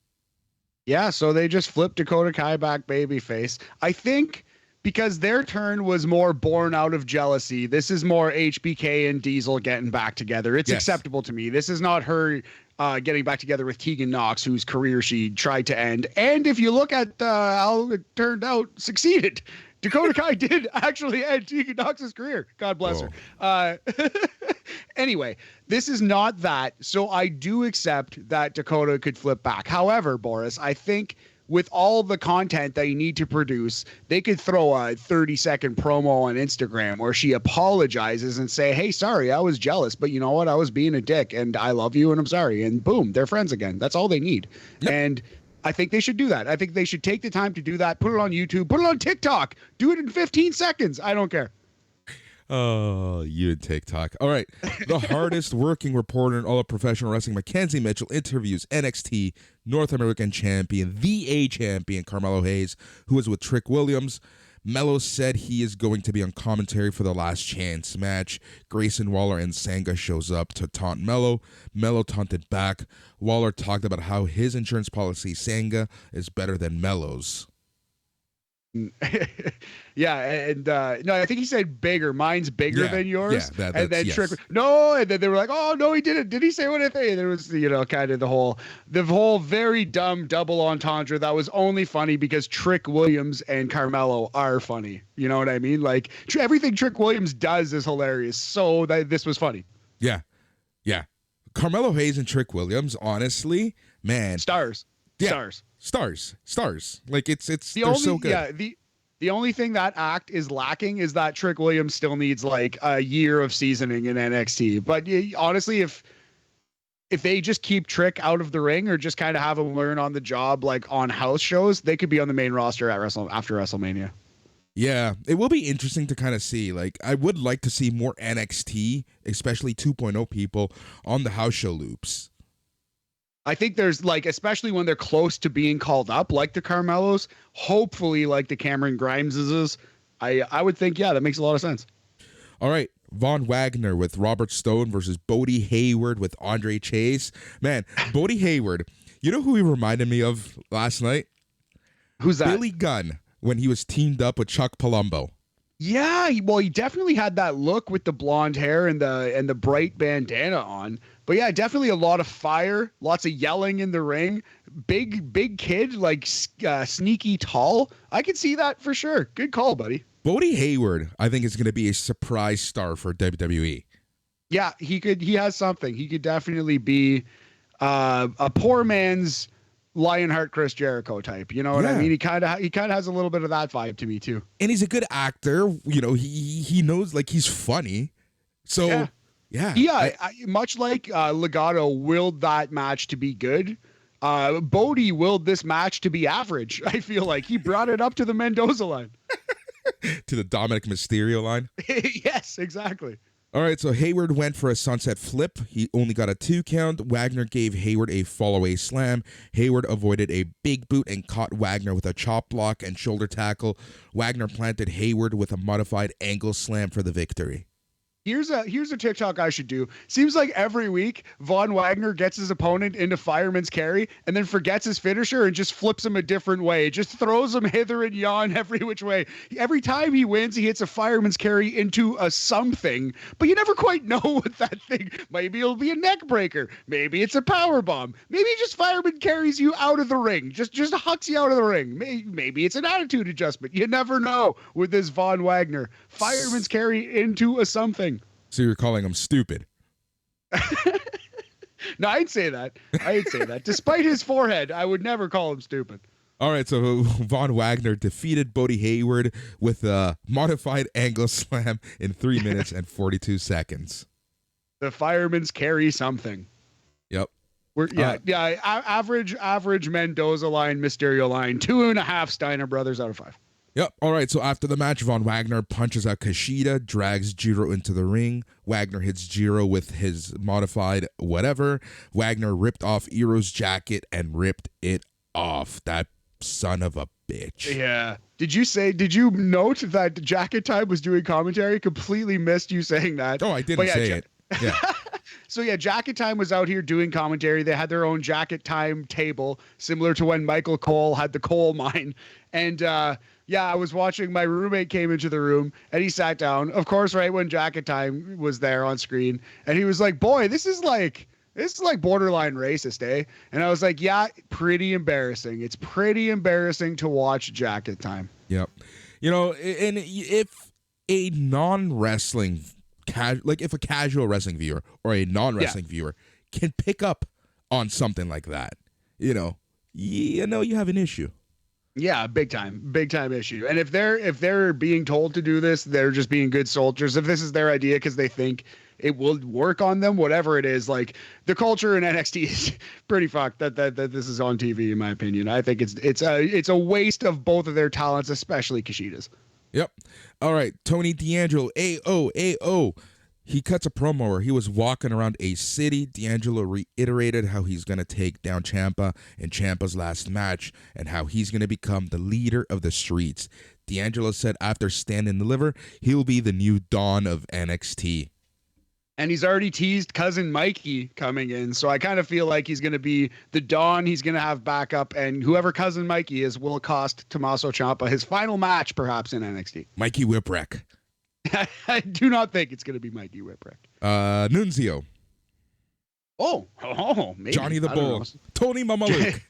Yeah, so they just flipped Dakota Kai back babyface. I think because their turn was more born out of jealousy. This is more HBK and Diesel getting back together. It's acceptable to me. This is not her getting back together with Tegan Nox, whose career she tried to end. And if you look at how it turned out, succeeded. Dakota Kai did actually end Tegan Nox's career. God bless her. Anyway, this is not that. So I do accept that Dakota could flip back. However, Boris, I think with all the content that you need to produce, they could throw a 30-second promo on Instagram where she apologizes and say, hey, sorry, I was jealous, but you know what? I was being a dick and I love you and I'm sorry. And boom, they're friends again. That's all they need. Yep. And I think they should do that. I think they should take the time to do that. Put it on YouTube, put it on TikTok, do it in 15 seconds. I don't care. Oh, you and TikTok. All right. The hardest working reporter in all of professional wrestling, Mackenzie Mitchell, interviews NXT North American champion, the A champion, Carmelo Hayes, who is with Trick Williams. Mello said he is going to be on commentary for the last chance match. Grayson Waller and Sanga shows up to taunt Mello. Mello taunted back. Waller talked about how his insurance policy, Sanga, is better than Mello's. Yeah, and no, I think he said bigger. Mine's bigger than yours. Yeah, and then Trick, no, and then they were like, oh no, he didn't. Did he say what I think? And there was, kind of the whole very dumb double entendre that was only funny because Trick Williams and Carmelo are funny. You know what I mean? Like everything Trick Williams does is hilarious. So this was funny. Yeah. Carmelo Hayes and Trick Williams, honestly, man. Stars. Yeah, stars. Like they're so good. Yeah, the only thing that act is lacking is that Trick Williams still needs like a year of seasoning in NXT. But honestly, if they just keep Trick out of the ring or just kind of have him learn on the job, like on house shows, they could be on the main roster after WrestleMania. Yeah, it will be interesting to kind of see. Like, I would like to see more NXT, especially 2.0 people on the house show loops. I think there's like, especially when they're close to being called up, like the Carmelos, hopefully like the Cameron Grimeses. I would think, yeah, that makes a lot of sense. All right. Von Wagner with Robert Stone versus Bodie Hayward with Andre Chase. Man, Bodie Hayward, you know who he reminded me of last night? Who's that? Billy Gunn, when he was teamed up with Chuck Palumbo. Yeah, he definitely had that look with the blonde hair and the bright bandana on. But yeah, definitely a lot of fire, lots of yelling in the ring. Big kid, like sneaky tall. I could see that for sure. Good call, buddy. Bodie Hayward, I think, is going to be a surprise star for WWE. Yeah, he has something. He could definitely be a poor man's Lionheart Chris Jericho type. You know what I mean? He kind of has a little bit of that vibe to me too. And he's a good actor. You know, he knows, like, he's funny. So yeah. Much like Legato willed that match to be good. Bodie willed this match to be average. I feel like he brought it up to the Mendoza line. To the Dominic Mysterio line. Yes, exactly. All right, so Hayward went for a sunset flip. He only got a 2 count. Wagner gave Hayward a fall-away slam. Hayward avoided a big boot and caught Wagner with a chop block and shoulder tackle. Wagner planted Hayward with a modified angle slam for the victory. Here's a TikTok I should do. Seems like every week Von Wagner gets his opponent into fireman's carry and then forgets his finisher and just flips him a different way. Just throws him hither and yon every which way. Every time he wins, he hits a fireman's carry into a something, but you never quite know what that thing. Maybe it'll be a neck breaker. Maybe it's a power bomb. Maybe just fireman carries you out of the ring. Just hucks you out of the ring. Maybe it's an attitude adjustment. You never know with this Von Wagner. Fireman's carry into a something. So you're calling him stupid? No, I'd say that. Despite his forehead, I would never call him stupid. All right, so Von Wagner defeated Bodie Hayward with a modified angle slam in 3 minutes and 42 seconds. The fireman's carry something. Yep. Average Mendoza line, Mysterio line, 2.5 Steiner Brothers out of 5. Yep. All right. So after the match, Von Wagner punches out Kushida, drags Jiro into the ring. Wagner hits Jiro with his modified whatever. Wagner ripped off Iro's jacket and ripped it off. That son of a bitch. Yeah. Did you note that Jacket Time was doing commentary? Completely missed you saying that. Oh, I didn't say it. Yeah. So yeah, Jacket Time was out here doing commentary. They had their own Jacket Time table, similar to when Michael Cole had the coal mine. And I was watching. My roommate came into the room and he sat down, of course, right when Jacket Time was there on screen. And he was like, boy, this is like borderline racist, eh? And I was like, yeah, pretty embarrassing. It's pretty embarrassing to watch Jacket Time. Yep. You know, and if a non-wrestling, if a casual wrestling viewer or a non-wrestling viewer can pick up on something like that, you have an issue. Yeah, big time issue. And if they're being told to do this, they're just being good soldiers. If this is their idea because they think it will work on them, whatever it is, like the culture in NXT is pretty fucked that this is on TV, in my opinion. I think it's a waste of both of their talents, especially Kushida's. Yep. All right, Tony D'Angelo, AO. He cuts a promo where he was walking around a city. D'Angelo reiterated how he's going to take down Ciampa in Ciampa's last match and how he's going to become the leader of the streets. D'Angelo said after Stand and Deliver, he'll be the new Dawn of NXT. And he's already teased Cousin Mikey coming in, so I kind of feel like he's going to be the Dawn. He's going to have backup, and whoever Cousin Mikey is will cost Tommaso Ciampa his final match, perhaps, in NXT. Mikey Whipwreck. I do not think it's going to be Mikey Whipwreck. Nunzio. Oh, maybe. Johnny the Bull. Tony Mamaluke.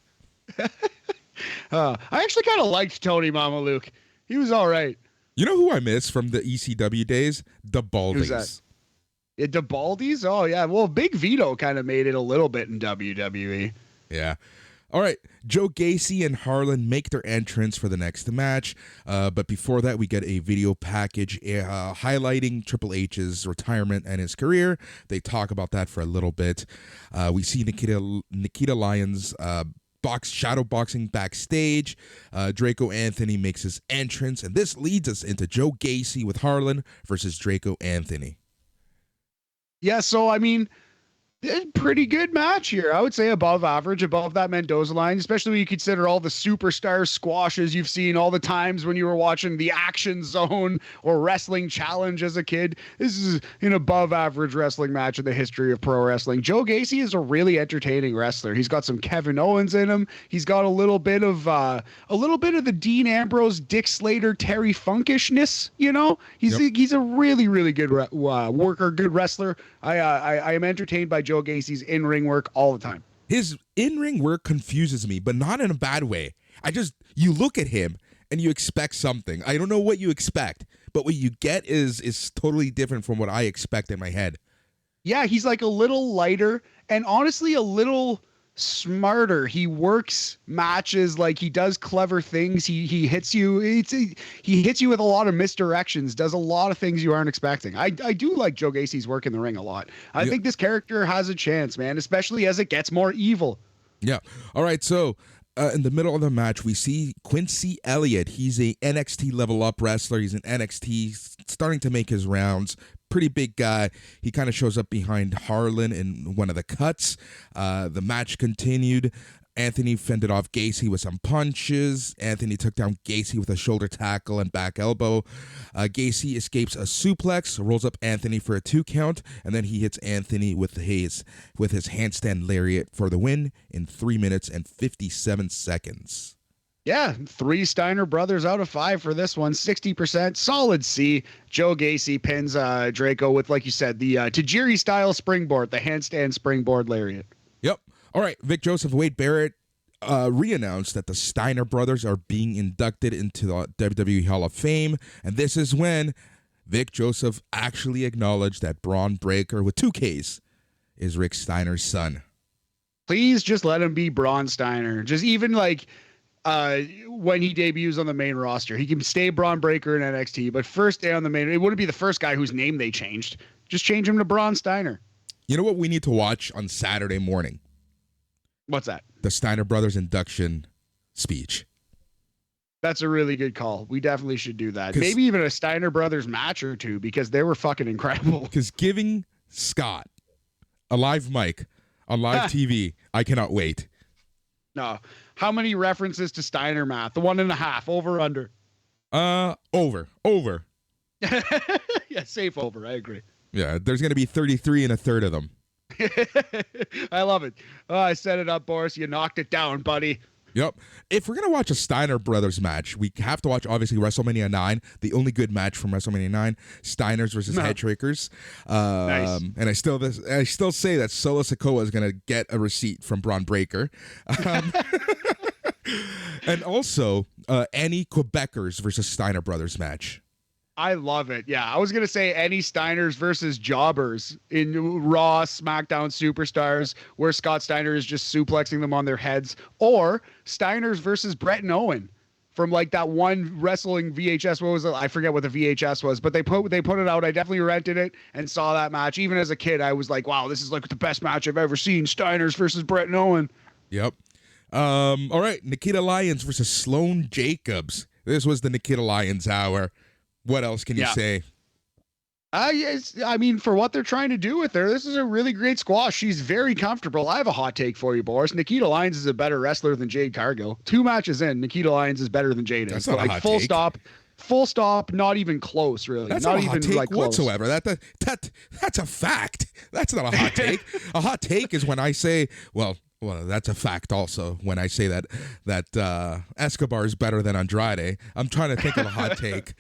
I actually kind of liked Tony Mamaluke. He was all right. You know who I miss from the ECW days? The Baldies. Who's that? DeBaldi's? Oh, yeah. Well, Big Vito kind of made it a little bit in WWE. Yeah. All right, Joe Gacy and Harlan make their entrance for the next match, but before that, we get a video package highlighting Triple H's retirement and his career. They talk about that for a little bit. We see Nikita Lyons shadow boxing backstage. Draco Anthony makes his entrance, and this leads us into Joe Gacy with Harlan versus Draco Anthony. Yeah, so I mean, pretty good match here. I would say above average, above that Mendoza line, especially when you consider all the superstar squashes you've seen, all the times when you were watching the Action Zone or Wrestling Challenge as a kid. This is an above average wrestling match in the history of pro wrestling. Joe Gacy is a really entertaining wrestler. He's got some Kevin Owens in him. He's got a little bit of the Dean Ambrose, Dick Slater, Terry Funkishness. He's a really, really good worker, good wrestler. I am entertained by Joe Gacy's in-ring work all the time. His in-ring work confuses me, but not in a bad way. You look at him and you expect something. I don't know what you expect, but what you get is totally different from what I expect in my head. Yeah, he's like a little lighter and honestly a little smarter. He works matches, like he does clever things. He hits you. He hits you with a lot of misdirections. Does a lot of things you aren't expecting. I do like Joe Gacy's work in the ring a lot. I think this character has a chance, man, especially as it gets more evil. Yeah. All right. So in the middle of the match, we see Quincy Elliott. He's a NXT level up wrestler. He's in NXT, starting to make his rounds. Pretty big guy. He kind of shows up behind Harlan in one of the cuts. The match continued. Anthony fended off Gacy with some punches. Anthony took down Gacy with a shoulder tackle and back elbow. Gacy escapes a suplex, rolls up Anthony for a 2 count, and then he hits Anthony with his handstand lariat for the win in 3 minutes and 57 seconds. Yeah, 3 Steiner brothers out of 5 for this one. 60%, solid C. Joe Gacy pins Draco with, like you said, the Tajiri style springboard, the handstand springboard lariat. Yep. All right, Vic Joseph and Wade Barrett re-announced that the Steiner brothers are being inducted into the WWE Hall of Fame, and this is when Vic Joseph actually acknowledged that Braun Breaker, with 2 Ks, is Rick Steiner's son. Please just let him be Braun Steiner. Just even like when he debuts on the main roster, he can stay Braun Breaker in NXT, but first day on the main, it wouldn't be the first guy whose name they changed. Just change him to Braun Steiner. You know what we need to watch on Saturday morning? What's that? The Steiner brothers induction speech. That's a really good call. We definitely should do that. Maybe even a Steiner brothers match or 2, because they were fucking incredible. Because giving Scott a live mic on live TV, I cannot wait. No. How many references to Steiner math? The 1.5, over, under? Over. Yeah, safe over. I agree. Yeah, there's going to be 33 and a third of them. I love it. Oh, I set it up, Boris. You knocked it down, buddy. Yep. If we're going to watch a Steiner brothers match, we have to watch, obviously, WrestleMania 9, the only good match from WrestleMania 9, Steiners versus Headshakers. Nice. And I still say that Solo Sikoa is going to get a receipt from Braun Breaker. And also, any Quebecers versus Steiner brothers match. I love it. Yeah, I was going to say any Steiners versus Jobbers in Raw, SmackDown Superstars, where Scott Steiner is just suplexing them on their heads, or Steiners versus Brett and Owen from like that one wrestling VHS. What was it? I forget what the VHS was, but they put it out. I definitely rented it and saw that match. Even as a kid, I was like, wow, this is like the best match I've ever seen. Steiners versus Brett and Owen. Yep. All right, Nikita Lyons versus Sloane Jacobs. This was the Nikita Lyons hour. What else can you say? Yes, I mean, for what they're trying to do with her, this is a really great squash. She's very comfortable. I have a hot take for you, Boris. Nikita Lyons is a better wrestler than Jade Cargill. 2 matches in, Nikita Lyons is better than Jade is. That's not a hot full take. Full stop, not even close, really. That's not not a hot even take like close. whatsoever. That's a fact. That's not a hot take. A hot take is when I say, well, that's a fact also. When I say that Escobar is better than Andrade, I'm trying to think of a hot take.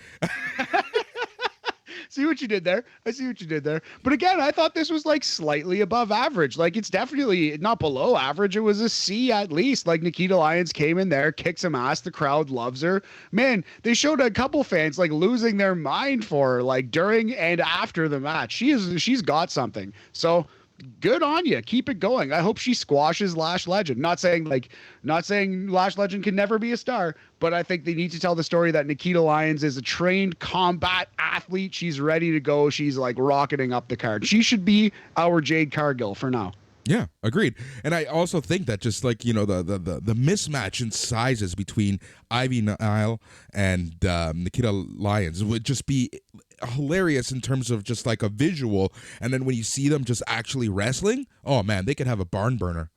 See what you did there. I see what you did there. But again, I thought this was like slightly above average. Like it's definitely not below average. It was a C at least. Like Nikita Lyons came in there, kicked some ass. The crowd loves her. Man, they showed a couple fans like losing their mind for her, like during and after the match. She's got something. So good on you. Keep it going. I hope she squashes Lash Legend. Not saying Lash Legend can never be a star, but I think they need to tell the story that Nikita Lyons is a trained combat athlete. She's ready to go. She's like rocketing up the card. She should be our Jade Cargill for now. Yeah, agreed. And I also think that just like, the mismatch in sizes between Ivy Nile and Nikita Lyons would just be hilarious in terms of just like a visual. And then when you see them just actually wrestling, oh man, they could have a barn burner.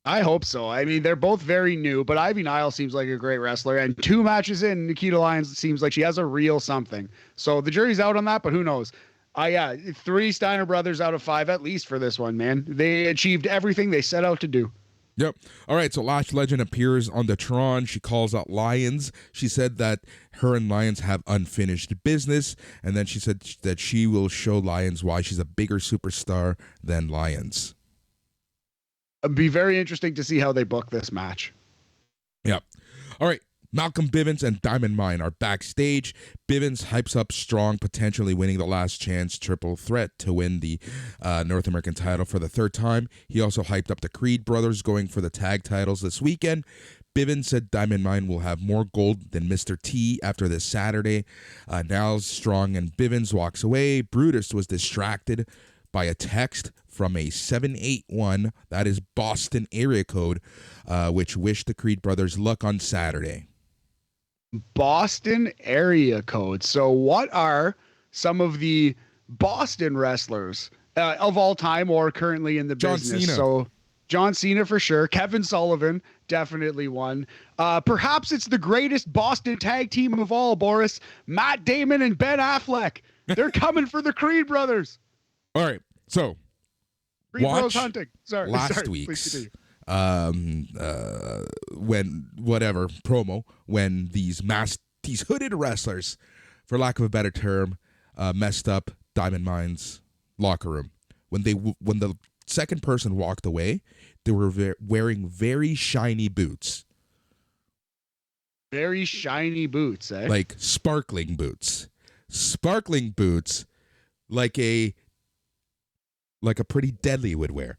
I hope so. I mean, they're both very new, but Ivy Nile seems like a great wrestler. And 2 matches in, Nikita Lyons seems like she has a real something. So the jury's out on that, but who knows? Yeah, 3 Steiner brothers out of 5 at least for this one, man. They achieved everything they set out to do. Yep. All right, so Lash Legend appears on the Tron. She calls out Lyons. She said that her and Lyons have unfinished business, and then she said that she will show Lyons why she's a bigger superstar than Lyons. It'd be very interesting to see how they book this match. Yep. All right. Malcolm Bivens and Diamond Mine are backstage. Bivens hypes up Strong, potentially winning the last chance triple threat to win the North American title for the 3rd time. He also hyped up the Creed brothers going for the tag titles this weekend. Bivens said Diamond Mine will have more gold than Mr. T after this Saturday. Now Strong and Bivens walks away. Brutus was distracted by a text from a 781, that is Boston area code, which wished the Creed brothers luck on Saturday. Boston area code. So what are some of the Boston wrestlers of all time or currently in the business? Cena. So John Cena for sure. Kevin Sullivan, definitely one. Perhaps it's the greatest Boston tag team of all, Boris. Matt Damon and Ben Affleck. They're coming for the Creed brothers. All right. So Creed watch Bros hunting. last week's when whatever promo when these hooded wrestlers, for lack of a better term, messed up Diamond Mine's locker room. When the second person walked away, they were wearing very shiny boots. Very shiny boots, eh? Like sparkling boots. Sparkling boots like a Pretty Deadly would wear.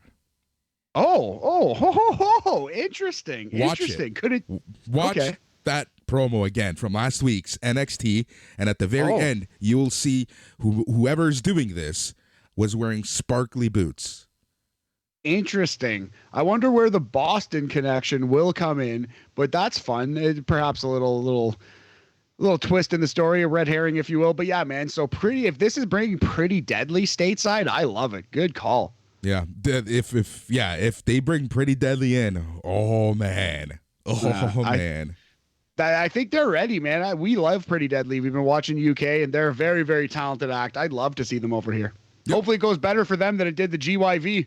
Oh, interesting. Watch interesting. It. Could it watch that promo again from last week's NXT, and at the very end, you will see whoever's doing this was wearing sparkly boots. Interesting. I wonder where the Boston connection will come in, but that's fun. Perhaps a little twist in the story, a red herring, if you will. But yeah, man. So if this is bringing Pretty Deadly stateside, I love it. Good call. Yeah, if they bring Pretty Deadly in, oh man, man. I think they're ready, man. We love Pretty Deadly. We've been watching UK, and they're a very, very talented act. I'd love to see them over here. Yep. Hopefully, it goes better for them than it did the GYV.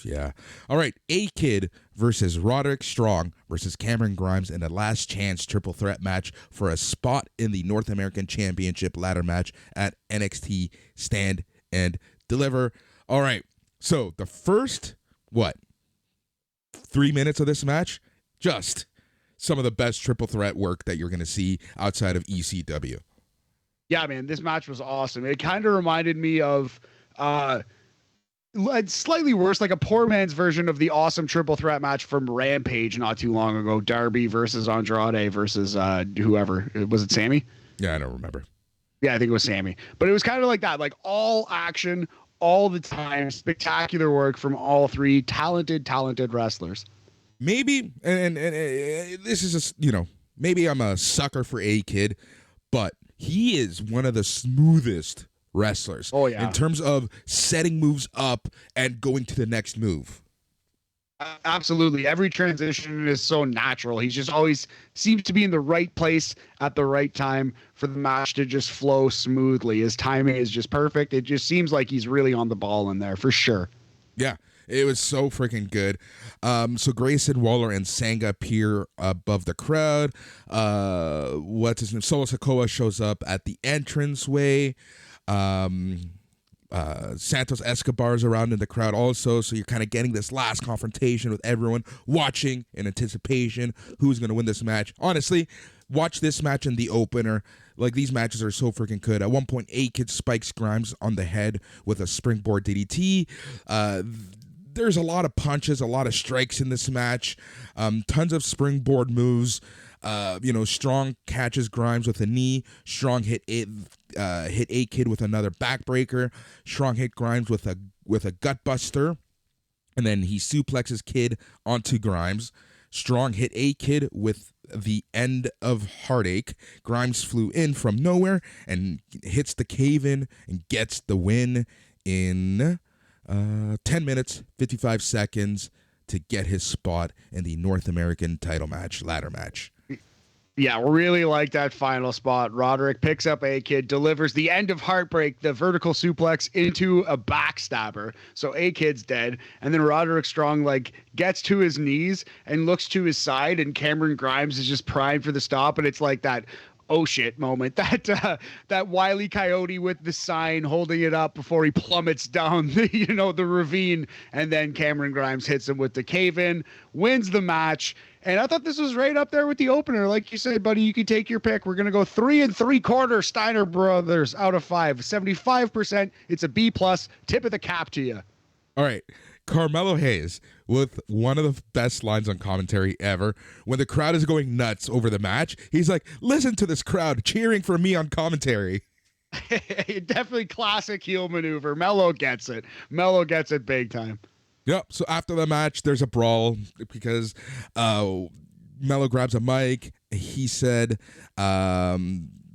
Yeah. All right. A-Kid versus Roderick Strong versus Cameron Grimes in a last chance triple threat match for a spot in the North American Championship ladder match at NXT Stand and Deliver. All right. So the first, 3 minutes of this match, just some of the best triple threat work that you're going to see outside of ECW. Yeah, man, this match was awesome. It kind of reminded me of slightly worse, like a poor man's version of the awesome triple threat match from Rampage not too long ago. Darby versus Andrade versus whoever. Was it Sammy? Yeah, I don't remember. Yeah, I think it was Sammy. But it was kind of like that, like all action, all the time, spectacular work from all 3 talented wrestlers. Maybe, and this is just, maybe I'm a sucker for A-Kid, but he is one of the smoothest wrestlers. Oh, yeah. In terms of setting moves up and going to the next move. Absolutely. Every transition is so natural. He just always seems to be in the right place at the right time for the match to just flow smoothly. His timing is just perfect. It just seems like he's really on the ball in there for sure. Yeah. It was so freaking good. So Grayson Waller and Sanga appear above the crowd. What's his name? Solo Sikoa shows up at the entranceway. Santos Escobar's around in the crowd also, so you're kind of getting this last confrontation with everyone watching in anticipation who's going to win this match. Honestly, watch this match in the opener. Like, these matches are so freaking good. At one point, A-Kid spikes Grimes on the head with a springboard DDT. There's a lot of punches, a lot of strikes in this match, tons of springboard moves. Strong catches Grimes with a knee. Strong hit A-Kid with another backbreaker. Strong hit Grimes with a gut buster, and then he suplexes Kid onto Grimes. Strong hit A-Kid with the end of Heartache. Grimes flew in from nowhere and hits the cave-in and gets the win in 10 minutes, 55 seconds to get his spot in the North American title match, ladder match. Yeah, really like that final spot. Roderick picks up A-Kid, delivers the end of Heartbreak, the vertical suplex into a backstabber. So A-Kid's dead. And then Roderick Strong gets to his knees and looks to his side, and Cameron Grimes is just primed for the stop. And it's like that oh shit moment, that Wile E. Coyote with the sign holding it up before he plummets down the ravine, and then Cameron Grimes hits him with the cave-in, wins the match. And I thought this was right up there with the opener. Like you said, buddy, you can take your pick. We're going to go 3 3/4 Steiner Brothers out of 5. 75%. It's a B+. Tip of the cap to you. All right. Carmelo Hayes with one of the best lines on commentary ever. When the crowd is going nuts over the match, he's like, listen to this crowd cheering for me on commentary. Definitely classic heel maneuver. Melo gets it. Melo gets it big time. Yep. So after the match, there's a brawl because Melo grabs a mic. He said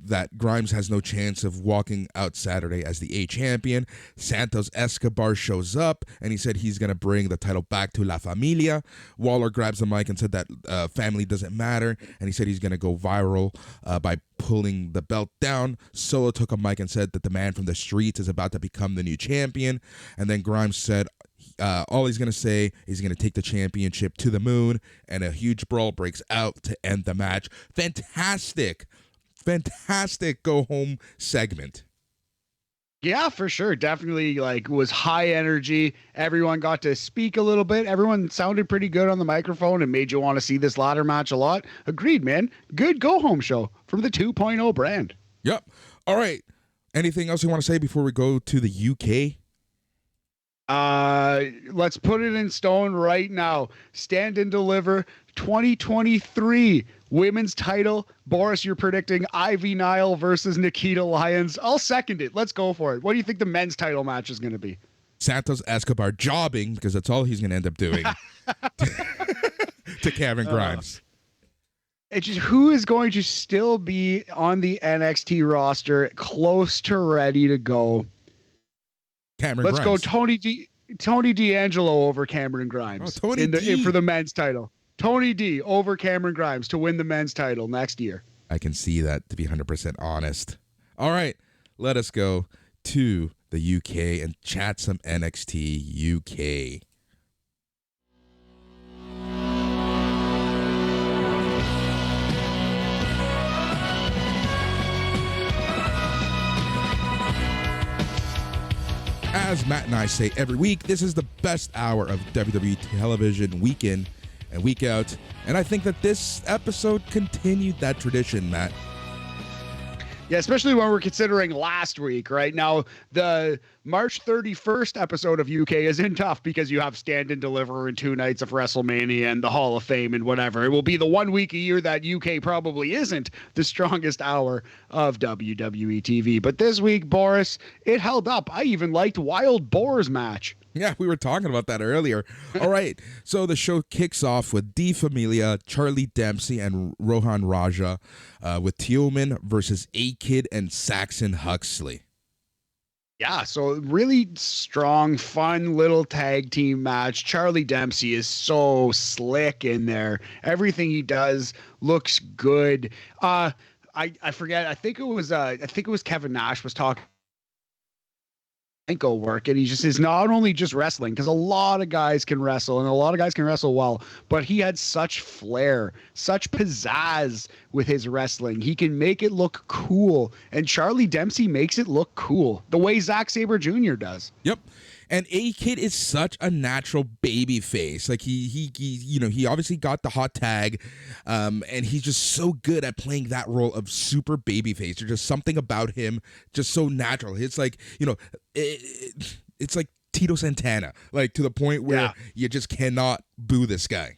that Grimes has no chance of walking out Saturday as the A champion. Santos Escobar shows up, and he said he's going to bring the title back to La Familia. Waller grabs the mic and said that family doesn't matter, and he said he's going to go viral by pulling the belt down. Solo took a mic and said that the man from the streets is about to become the new champion, and then Grimes said all he's going to say is he's going to take the championship to the moon, and a huge brawl breaks out to end the match. Fantastic go home segment. Yeah, for sure. Definitely was high energy. Everyone got to speak a little bit. Everyone sounded pretty good on the microphone and made you want to see this ladder match a lot. Agreed, man. Good go home show from the 2.0 brand. Yep. All right. Anything else you want to say before we go to the UK? Let's put it in stone right now. Stand and Deliver 2023 women's title. Boris, you're predicting Ivy Nile versus Nikita Lyons. I'll second it. Let's go for it. What do you think the men's title match is going to be? Santos Escobar jobbing, because that's all he's going to end up doing, to Cameron Grimes. It's just who is going to still be on the NXT roster close to ready to go. Cameron Let's Grimes. go Tony D'Angelo over Cameron Grimes for the men's title. Tony D over Cameron Grimes to win the men's title next year. I can see that, to be 100% honest. All right, let us go to the UK and chat some NXT UK. As Matt and I say every week, this is the best hour of WWE television week in and week out. And I think that this episode continued that tradition, Matt. Yeah, especially when we're considering last week, right? Now, the March 31st episode of UK is in tough because you have Stand and Deliver and 2 nights of WrestleMania and the Hall of Fame and whatever. It will be the 1 week a year that UK probably isn't the strongest hour of WWE TV. But this week, Boris, it held up. I even liked Wild Boar's match. Yeah, we were talking about that earlier. All right, so the show kicks off with D Familia, Charlie Dempsey, and Rohan Raja with Teoman versus A-Kid and Saxon Huxley. Yeah, so really strong, fun little tag team match. Charlie Dempsey is so slick in there. Everything he does looks good. I forget. I think it was Kevin Nash was talking ankle work, and he just is not only just wrestling, because a lot of guys can wrestle and a lot of guys can wrestle well, but he had such flair, such pizzazz with his wrestling. He can make it look cool, and Charlie Dempsey makes it look cool the way Zack Sabre Jr. does. Yep. And A-Kid is such a natural baby face. Like he obviously got the hot tag, and he's just so good at playing that role of super baby face. There's just something about him just so natural. It's like, it's like Tito Santana, like to the point where you just cannot boo this guy.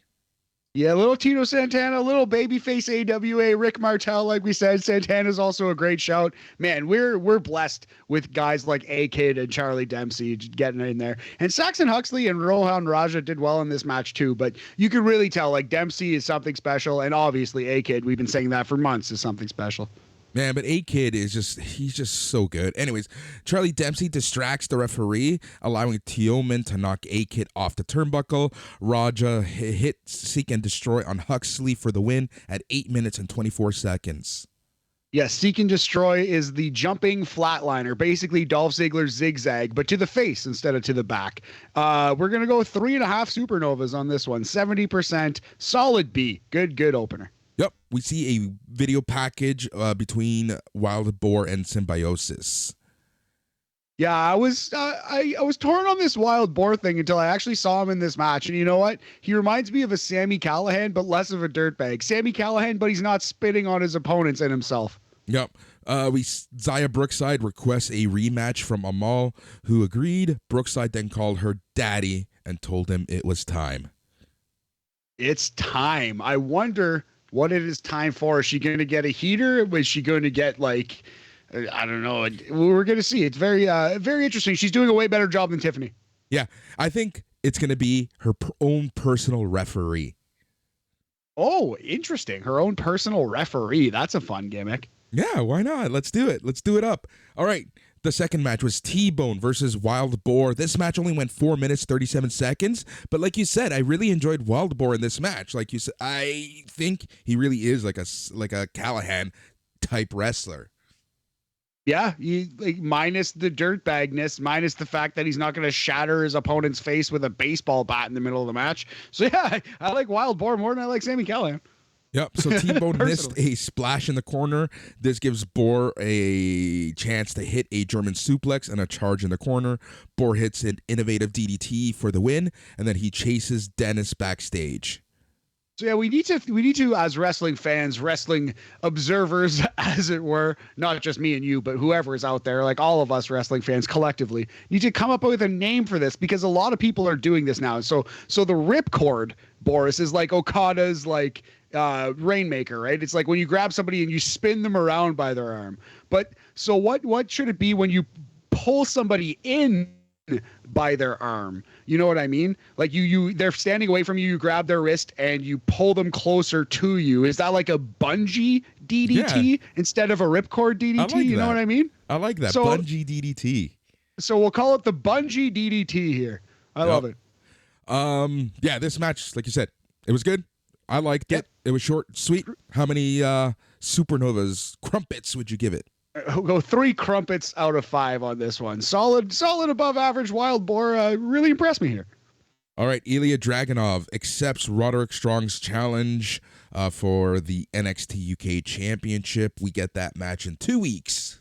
Yeah, little Tito Santana, little babyface AWA, Rick Martel, like we said. Santana's also a great shout. Man, we're blessed with guys like A-Kid and Charlie Dempsey getting in there. And Saxon Huxley and Rohan Raja did well in this match too, but you can really tell like Dempsey is something special, and obviously A-Kid, we've been saying that for months, is something special. Man, but A-Kid is he's just so good. Anyways, Charlie Dempsey distracts the referee, allowing Teoman to knock A-Kid off the turnbuckle. Raja hits Seek and Destroy on Huxley for the win at 8 minutes and 24 seconds. Yes, Seek and Destroy is the jumping flatliner, basically Dolph Ziggler's zigzag, but to the face instead of to the back. We're going to go 3.5 supernovas on this one, 70%, solid B. Good opener. Yep, we see a video package between Wild Boar and Symbiosis. Yeah, I was torn on this Wild Boar thing until I actually saw him in this match, and you know what? He reminds me of a Sami Callihan, but less of a dirtbag. Sami Callihan, but he's not spitting on his opponents and himself. Yep. Zaya Brookside requests a rematch from Amal, who agreed. Brookside then called her daddy and told him it was time. It's time. I wonder what it is time for. Is she going to get a heater? Was she going to get like, I don't know. We're going to see. It's very interesting. She's doing a way better job than Tiffany. Yeah, I think it's going to be her own personal referee. Oh, interesting. Her own personal referee. That's a fun gimmick. Yeah, why not? Let's do it. Let's do it up. All right. The second match was T-Bone versus Wild Boar. This match only went 4 minutes, 37 seconds. But like you said, I really enjoyed Wild Boar in this match. Like you said, I think he really is like a Callahan type wrestler. Yeah, minus the dirtbagness, minus the fact that he's not going to shatter his opponent's face with a baseball bat in the middle of the match. So yeah, I like Wild Boar more than I like Sami Callihan. Yep, so T-Bone missed a splash in the corner. This gives Boar a chance to hit a German suplex and a charge in the corner. Boar hits an innovative DDT for the win, and then he chases Dennis backstage. So yeah, we need to, as wrestling fans, wrestling observers, as it were, not just me and you, but whoever is out there, like all of us wrestling fans collectively, need to come up with a name for this, because a lot of people are doing this now. So the ripcord, Boris, is like Okada's like Rainmaker, right? It's like when you grab somebody and you spin them around by their arm. But so what should it be when you pull somebody in by their arm? You know what I mean? Like they're standing away from you, you grab their wrist and you pull them closer to you. Is that like a bungee DDT instead of a ripcord DDT? Like you know what I mean? I like that. So, bungee DDT. So we'll call it the bungee DDT here. I love it. Yeah, this match, like you said, it was good. I liked it. It was short, sweet. How many supernovas, crumpets would you give it? We'll go 3 crumpets out of 5 on this one. Solid above average. Wild Boar really impressed me here. All right, Ilya Dragunov accepts Roderick Strong's challenge for the NXT UK Championship. We get that match in 2 weeks.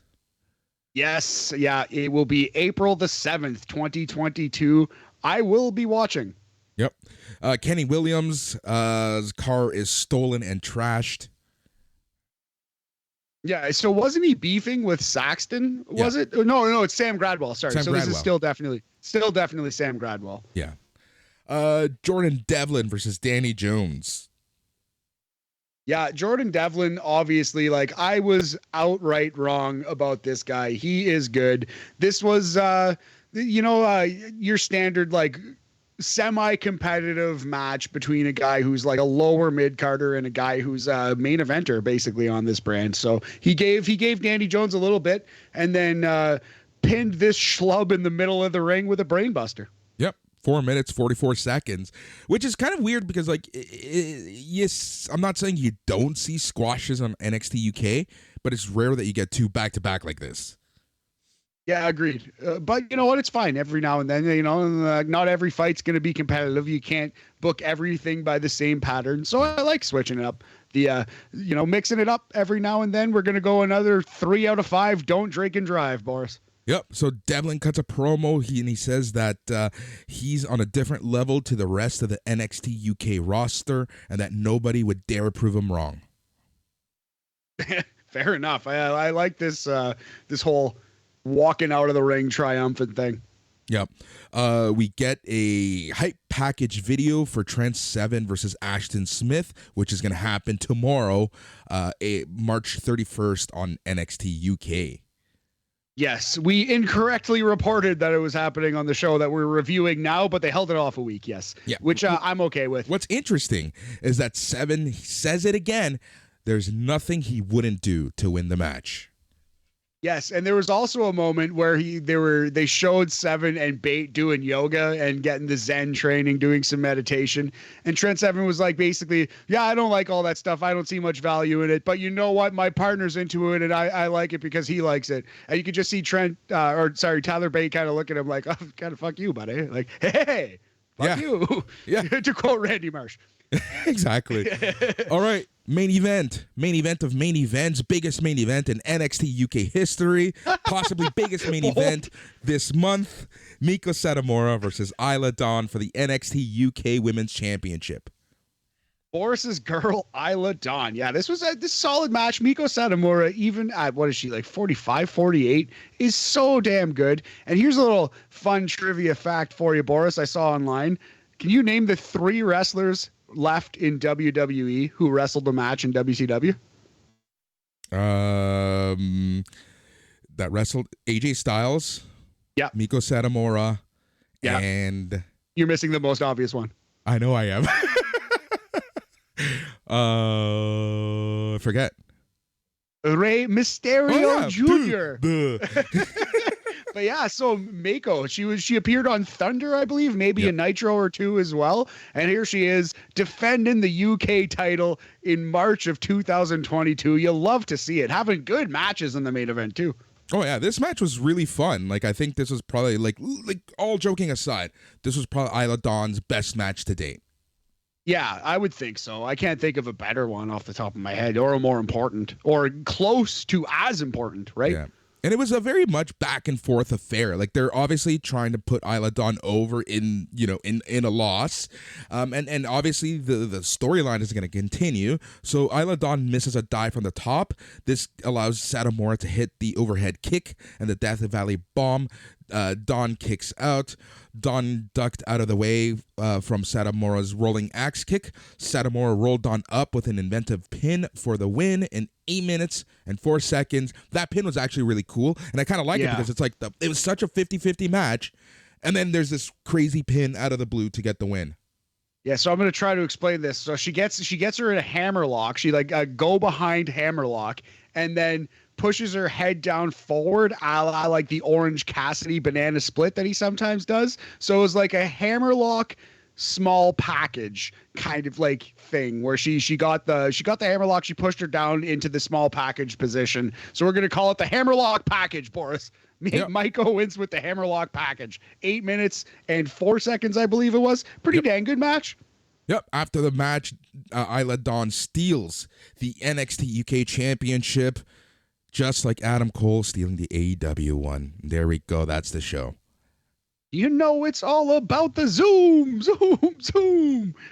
Yes, yeah, it will be April the 7th, 2022. I will be watching. Yep. Kenny Williams' car is stolen and trashed. Yeah, so wasn't he beefing with Saxton? Was it? No, it's Sam Gradwell. Sorry. Sam Gradwell. This is still definitely Sam Gradwell. Yeah. Jordan Devlin versus Danny Jones. Yeah, Jordan Devlin, obviously, like, I was outright wrong about this guy. He is good. This was, your standard, like, semi-competitive match between a guy who's like a lower mid-carder and a guy who's a main eventer basically on this brand. So he gave Danny Jones a little bit and then pinned this schlub in the middle of the ring with a brainbuster. Yep. 4 minutes, 44 seconds, which is kind of weird because, like, yes, I'm not saying you don't see squashes on NXT UK, but it's rare that you get 2 back-to-back like this. Yeah, agreed. But you know what? It's fine every now and then. Not every fight's going to be competitive. You can't book everything by the same pattern. So I like switching it up. Mixing it up every now and then. We're going to go another 3 out of 5. Don't drink and drive, Boris. Yep. So Devlin cuts a promo. He says that he's on a different level to the rest of the NXT UK roster, and that nobody would dare prove him wrong. Fair enough. I like this whole walking out of the ring triumphant thing. Yep. We get a hype package video for Trent Seven versus Ashton Smith, which is going to happen tomorrow, March 31st on NXT UK. Yes, we incorrectly reported that it was happening on the show that we're reviewing now, but they held it off a week, yes. Yeah. Which I'm okay with. What's interesting is that Seven says it again. There's nothing he wouldn't do to win the match. Yes, and there was also a moment where they showed Seven and Bate doing yoga and getting the Zen training, doing some meditation. And Trent Seven was like, basically, yeah, I don't like all that stuff. I don't see much value in it. But you know what? My partner's into it, and I like it because he likes it. And you could just see Tyler Bate kind of look at him like, oh, kind of fuck you, buddy. Like, hey, fuck you. Yeah. To quote Randy Marsh. Exactly. All right. Main event of main events, biggest main event in NXT UK history, possibly biggest main event this month. Miko Satomura versus Isla Dawn for the NXT UK Women's Championship. Boris's girl, Isla Dawn. Yeah, this was this solid match. Miko Satomura, even at, what is she, like 45, 48, is so damn good. And here's a little fun trivia fact for you, Boris, I saw online. Can you name the 3 wrestlers left in WWE who wrestled the match in WCW? That wrestled AJ Styles. Yeah. Miko Satomura. Yeah. And you're missing the most obvious one. I know I am. I forget. Rey Mysterio Jr. Duh. But yeah, so Mako, she appeared on Thunder, I believe, maybe a Nitro or 2 as well. And here she is defending the UK title in March of 2022. You'll love to see it. Having good matches in the main event too. Oh yeah, this match was really fun. Like I think this was probably like all joking aside, this was probably Isla Dawn's best match to date. Yeah, I would think so. I can't think of a better one off the top of my head, or a more important, or close to as important, right? Yeah. And it was a very much back and forth affair. Like they're obviously trying to put Isla Dawn over in a loss. And obviously the storyline is going to continue. So Isla Dawn misses a dive from the top. This allows Satomura to hit the overhead kick and the Death Valley bomb. Dawn kicks out. Dawn ducked out of the way from Satomura's rolling axe kick. Satomura rolled Dawn up with an inventive pin for the win in 8 minutes and 4 seconds. That pin was actually really cool, and I kind of like it because it's like it was such a 50-50 match, and then there's this crazy pin out of the blue to get the win. Yeah, so I'm going to try to explain this. So she gets her in a hammerlock. She go behind hammerlock, and then pushes her head down forward, a la like the Orange Cassidy banana split that he sometimes does. So it was like a hammerlock small package kind of like thing where she got the hammerlock, she pushed her down into the small package position. So we're going to call it the hammerlock package, Boris. Maiko wins with the hammerlock package. 8 minutes and 4 seconds, I believe it was. Pretty dang good match. Yep. After the match, Isla Dawn steals the NXT UK Championship, just like Adam Cole stealing the AEW one. There we go. That's the show. You know it's all about the zoom.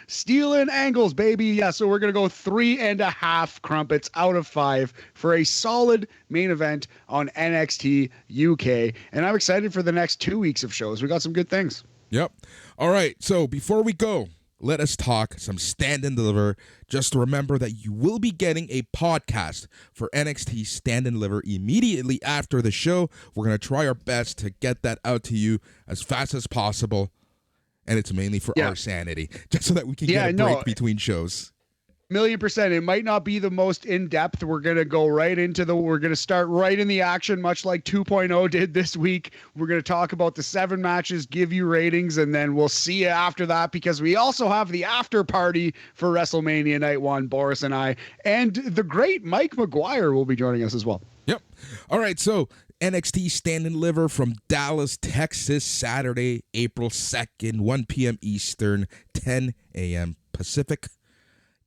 Stealing angles, baby. Yeah, so we're going to go 3.5 crumpets out of 5 for a solid main event on NXT UK. And I'm excited for the next 2 weeks of shows. We got some good things. Yep. All right. So before we go, let us talk some Stand and Deliver. Just remember that you will be getting a podcast for NXT Stand and Deliver immediately after the show. We're going to try our best to get that out to you as fast as possible. And it's mainly for our sanity, just so that we can get a break between shows. 1,000,000%. It might not be the most in-depth. We're going to start right in the action, much like 2.0 did this week. We're going to talk about the 7 matches, give you ratings, and then we'll see you after that, because we also have the after party for WrestleMania Night 1, Boris and I, and the great Mike McGuire will be joining us as well. Yep. All right. So NXT Stand and Deliver from Dallas, Texas, Saturday, April 2nd, 1 p.m. Eastern, 10 a.m. Pacific.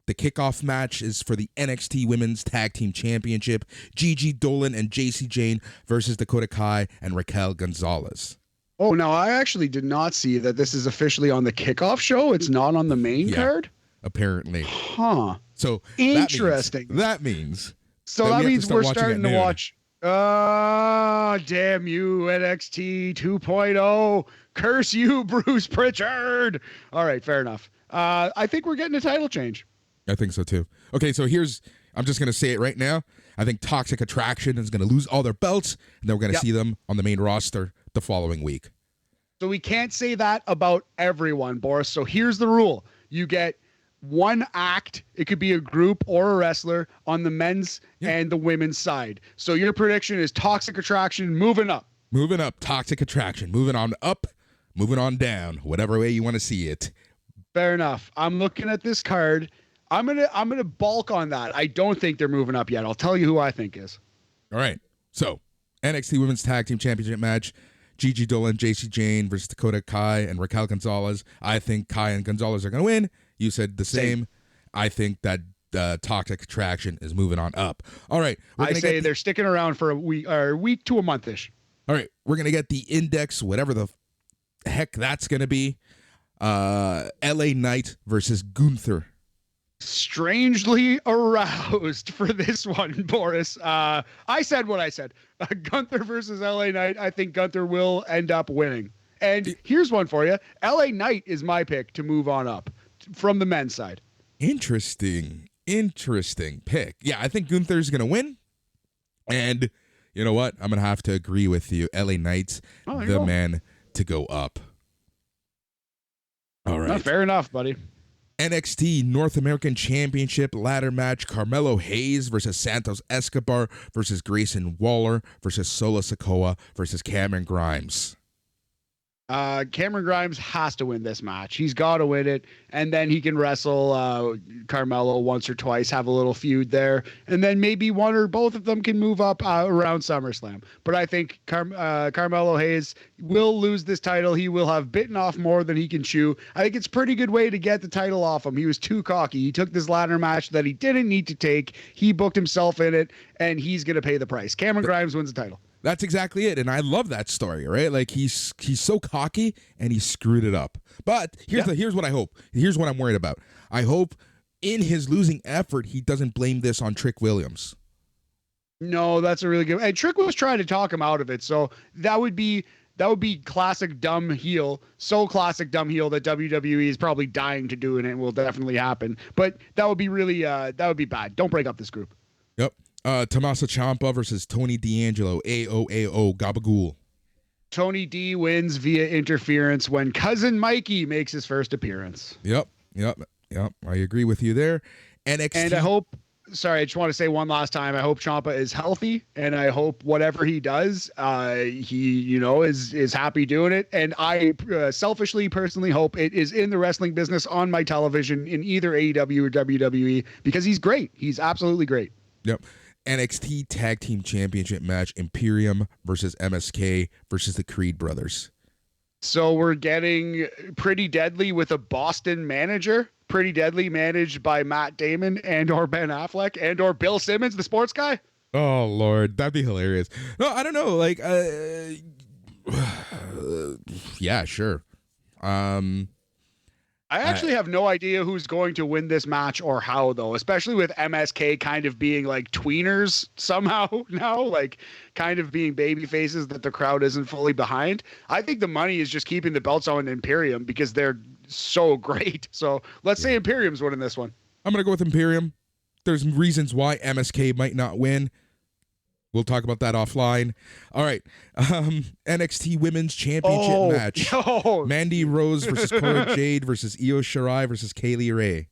The kickoff match is for the NXT Women's Tag Team Championship. Gigi Dolan and JC Jane versus Dakota Kai and Raquel Gonzalez. Oh, no, I actually did not see that this is officially on the kickoff show. It's not on the main card? Apparently. Huh. So interesting. That means we're starting to watch. Damn you, NXT 2.0. Curse you, Bruce Pritchard. All right, fair enough. I think we're getting a title change. I think so too. Okay, so I'm just going to say it right now. I think Toxic Attraction is going to lose all their belts, and then we're going to see them on the main roster the following week. So we can't say that about everyone, Boris. So here's the rule. You get one act. It could be a group or a wrestler on the men's and the women's side. So your prediction is Toxic Attraction moving up. Moving up, Toxic Attraction. Moving on up, moving on down, whatever way you want to see it. Fair enough. I'm looking at this card. I'm gonna bulk on that. I don't think they're moving up yet. I'll tell you who I think is. All right. So NXT Women's Tag Team Championship match. Gigi Dolan, JC Jane versus Dakota Kai and Raquel Gonzalez. I think Kai and Gonzalez are going to win. You said the same. I think that Toxic Attraction is moving on up. All right. I say they're sticking around for a week to a month-ish. All right. We're going to get the index, whatever the heck that's going to be. LA Knight versus Gunther. Strangely aroused for this one, Boris. I said what I said. Gunther versus LA Knight. I think Gunther will end up winning. And here's one for you. LA Knight is my pick to move on up from the men's side. Interesting pick. Yeah, I think Gunther's going to win. And you know what? I'm going to have to agree with you. LA Knight's the man to go up. All right. Fair enough, buddy. NXT North American Championship ladder match. Carmelo Hayes versus Santos Escobar versus Grayson Waller versus Solo Sikoa versus Cameron Grimes. Cameron Grimes has to win this match. He's got to win it, and then he can wrestle Carmelo once or twice, have a little feud there, and then maybe one or both of them can move up around SummerSlam. But I think Carmelo Hayes will lose this title. He will have bitten off more than he can chew. I think it's a pretty good way to get the title off him. He was too cocky. He took this ladder match that he didn't need to take. He booked himself in it, and he's going to pay the price. Cameron Grimes wins the title. That's exactly it, and I love that story, right? Like he's so cocky and he screwed it up. But here's what I hope. Here's what I'm worried about. I hope in his losing effort he doesn't blame this on Trick Williams. No, that's a really good. And Trick was trying to talk him out of it, so that would be classic dumb heel. So classic dumb heel that WWE is probably dying to do, and it will definitely happen. But that would be really that would be bad. Don't break up this group. Yep. Tommaso Ciampa versus Tony D'Angelo, AOAO Gabagool. Tony D wins via interference when Cousin Mikey makes his first appearance. Yep. I agree with you there. NXT. And I just want to say one last time, I hope Ciampa is healthy, and I hope whatever he does, he is happy doing it. And I selfishly, personally hope it is in the wrestling business on my television in either AEW or WWE, because he's great. He's absolutely great. Yep. NXT Tag Team Championship match, Imperium versus MSK versus the Creed brothers. So we're getting Pretty Deadly with a Boston manager. Pretty Deadly managed by Matt Damon and or Ben Affleck and or Bill Simmons, the sports guy. Oh, Lord. That'd be hilarious. No, I don't know. Like, yeah, sure. I actually have no idea who's going to win this match or how, though, especially with MSK kind of being like tweeners somehow now, like kind of being baby faces that the crowd isn't fully behind. I think the money is just keeping the belts on Imperium because they're so great. So let's say Imperium's winning this one. I'm going to go with Imperium. There's reasons why MSK might not win. We'll talk about that offline. All right. NXT Women's Championship match. Mandy Rose versus Cora Jade versus Io Shirai versus Kaylee Ray.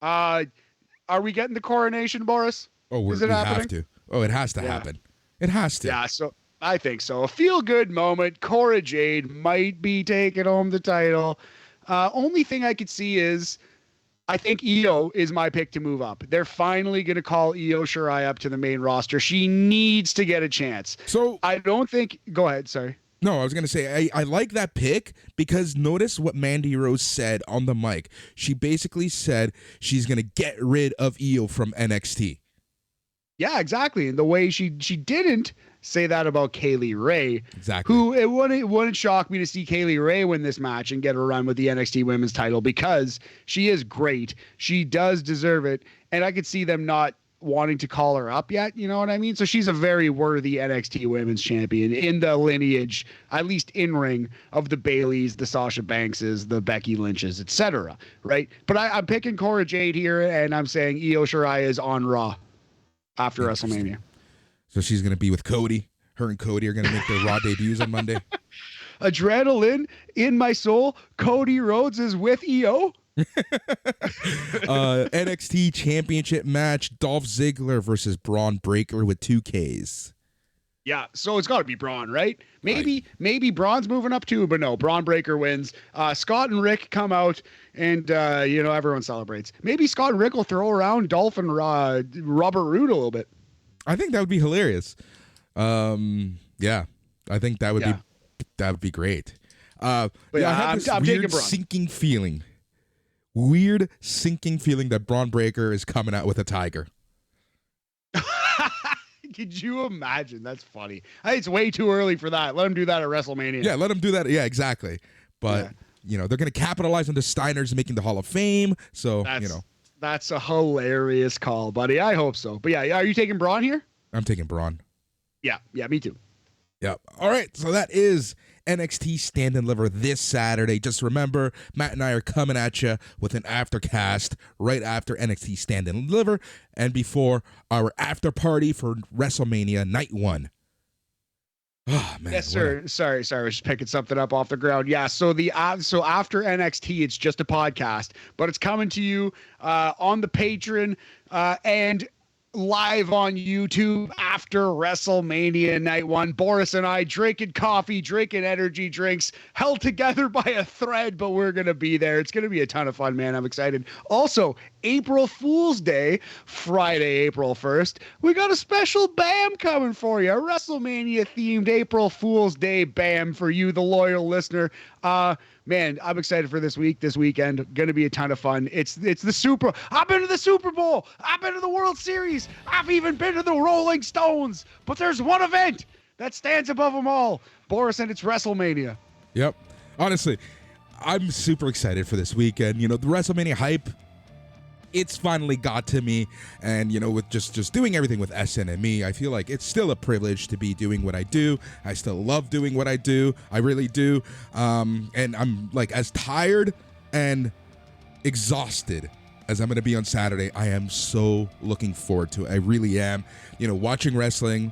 Are we getting the coronation, Boris? Oh, we have to. Oh, it has to happen. It has to. Yeah, so I think so. A feel-good moment. Cora Jade might be taking home the title. Only thing I could see is I think Io is my pick to move up. They're finally going to call Io Shirai up to the main roster. She needs to get a chance. So I don't think. Go ahead. Sorry. no, I was gonna say I like that pick because notice what Mandy Rose said on the mic. She basically said she's gonna get rid of Io from NXT. Yeah, exactly. And the way she didn't say that about Kaylee Ray, Exactly. who it wouldn't shock me to see Kaylee Ray win this match and get a run with the NXT Women's title because she is great. She does deserve it, and I could see them not wanting to call her up yet. You know what I mean? So she's a very worthy NXT Women's Champion in the lineage, at least in ring, of the Baileys, the Sasha Bankses, the Becky Lynches, etc. Right? But I'm picking Cora Jade here, and I'm saying Io Shirai is on Raw after WrestleMania. So she's gonna be with Cody. Her and Cody are gonna make their Raw debuts on Monday. Adrenaline in my soul. Cody Rhodes is with Io. NXT Championship match: Dolph Ziggler versus Braun Breaker with 2 Ks. Yeah, so it's got to be Braun, right? Maybe Braun's moving up too, but no, Braun Breaker wins. Scott and Rick come out, and everyone celebrates. Maybe Scott and Rick will throw around Dolph and Robert Roode a little bit. I think that would be hilarious. Yeah, I think that would be great. I have this weird sinking feeling. Weird sinking feeling that Braun Breaker is coming out with a tiger. Could you imagine? That's funny. It's way too early for that. Let him do that at WrestleMania. Yeah, let him do that. Yeah, exactly. But, they're going to capitalize on the Steiners making the Hall of Fame. So, That's a hilarious call, buddy. I hope so. But yeah, are you taking Braun here? I'm taking Braun. Yeah, me too. Yep. All right. So that is NXT Stand and Deliver this Saturday. Just remember, Matt and I are coming at you with an aftercast right after NXT Stand and Deliver and before our after party for WrestleMania Night 1. Oh, man. Yes, sir. Sorry. I was just picking something up off the ground. Yeah. So so after NXT, it's just a podcast, but it's coming to you on the Patreon and live on YouTube after WrestleMania Night 1. Boris and I drinking coffee, drinking energy drinks, held together by a thread, but we're going to be there. It's going to be a ton of fun, man. I'm excited. Also, April Fool's Day, Friday, April 1st, we got a special BAM coming for you. A WrestleMania themed April Fool's Day BAM for you, the loyal listener. Man, I'm excited for this weekend. Going to be a ton of fun. It's the Super. I've been to the Super Bowl. I've been to the World Series. I've even been to the Rolling Stones. But there's one event that stands above them all. Boris, and it's WrestleMania. Yep. Honestly, I'm super excited for this weekend. The WrestleMania hype, it's finally got to me. And, with just doing everything with SN and me, I feel like it's still a privilege to be doing what I do. I still love doing what I do. I really do. And I'm like as tired and exhausted as I'm going to be on Saturday. I am so looking forward to it. I really am. Watching wrestling,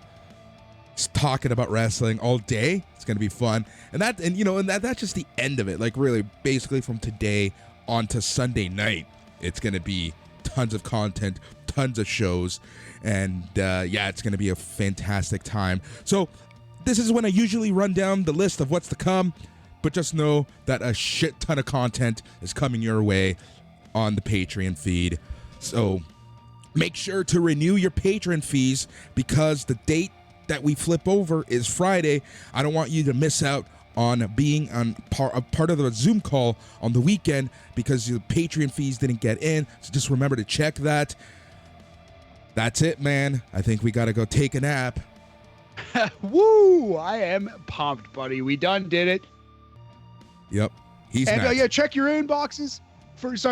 talking about wrestling all day. It's going to be fun. And that's just the end of it. Like really, basically from today on to Sunday night. It's going to be tons of content, tons of shows, and it's going to be a fantastic time. So this is when I usually run down the list of what's to come, but just know that a shit ton of content is coming your way on the Patreon feed. So make sure to renew your Patreon fees because the date that we flip over is Friday. I don't want you to miss out on being a part of the Zoom call on the weekend because your Patreon fees didn't get in. So just remember to check that. That's it, man. I think we got to go take a nap. Woo! I am pumped, buddy. We done did it. Yep. He's check your inboxes.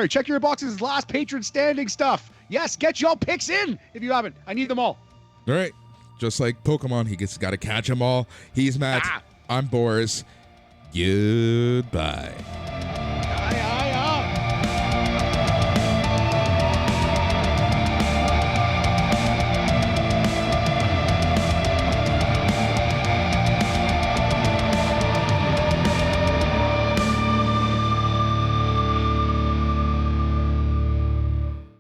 Check your inboxes. Last patron standing stuff. Yes, get y'all picks in if you haven't. I need them all. All right. Just like Pokemon, he got to catch them all. He's Matt. I'm Boris. Goodbye.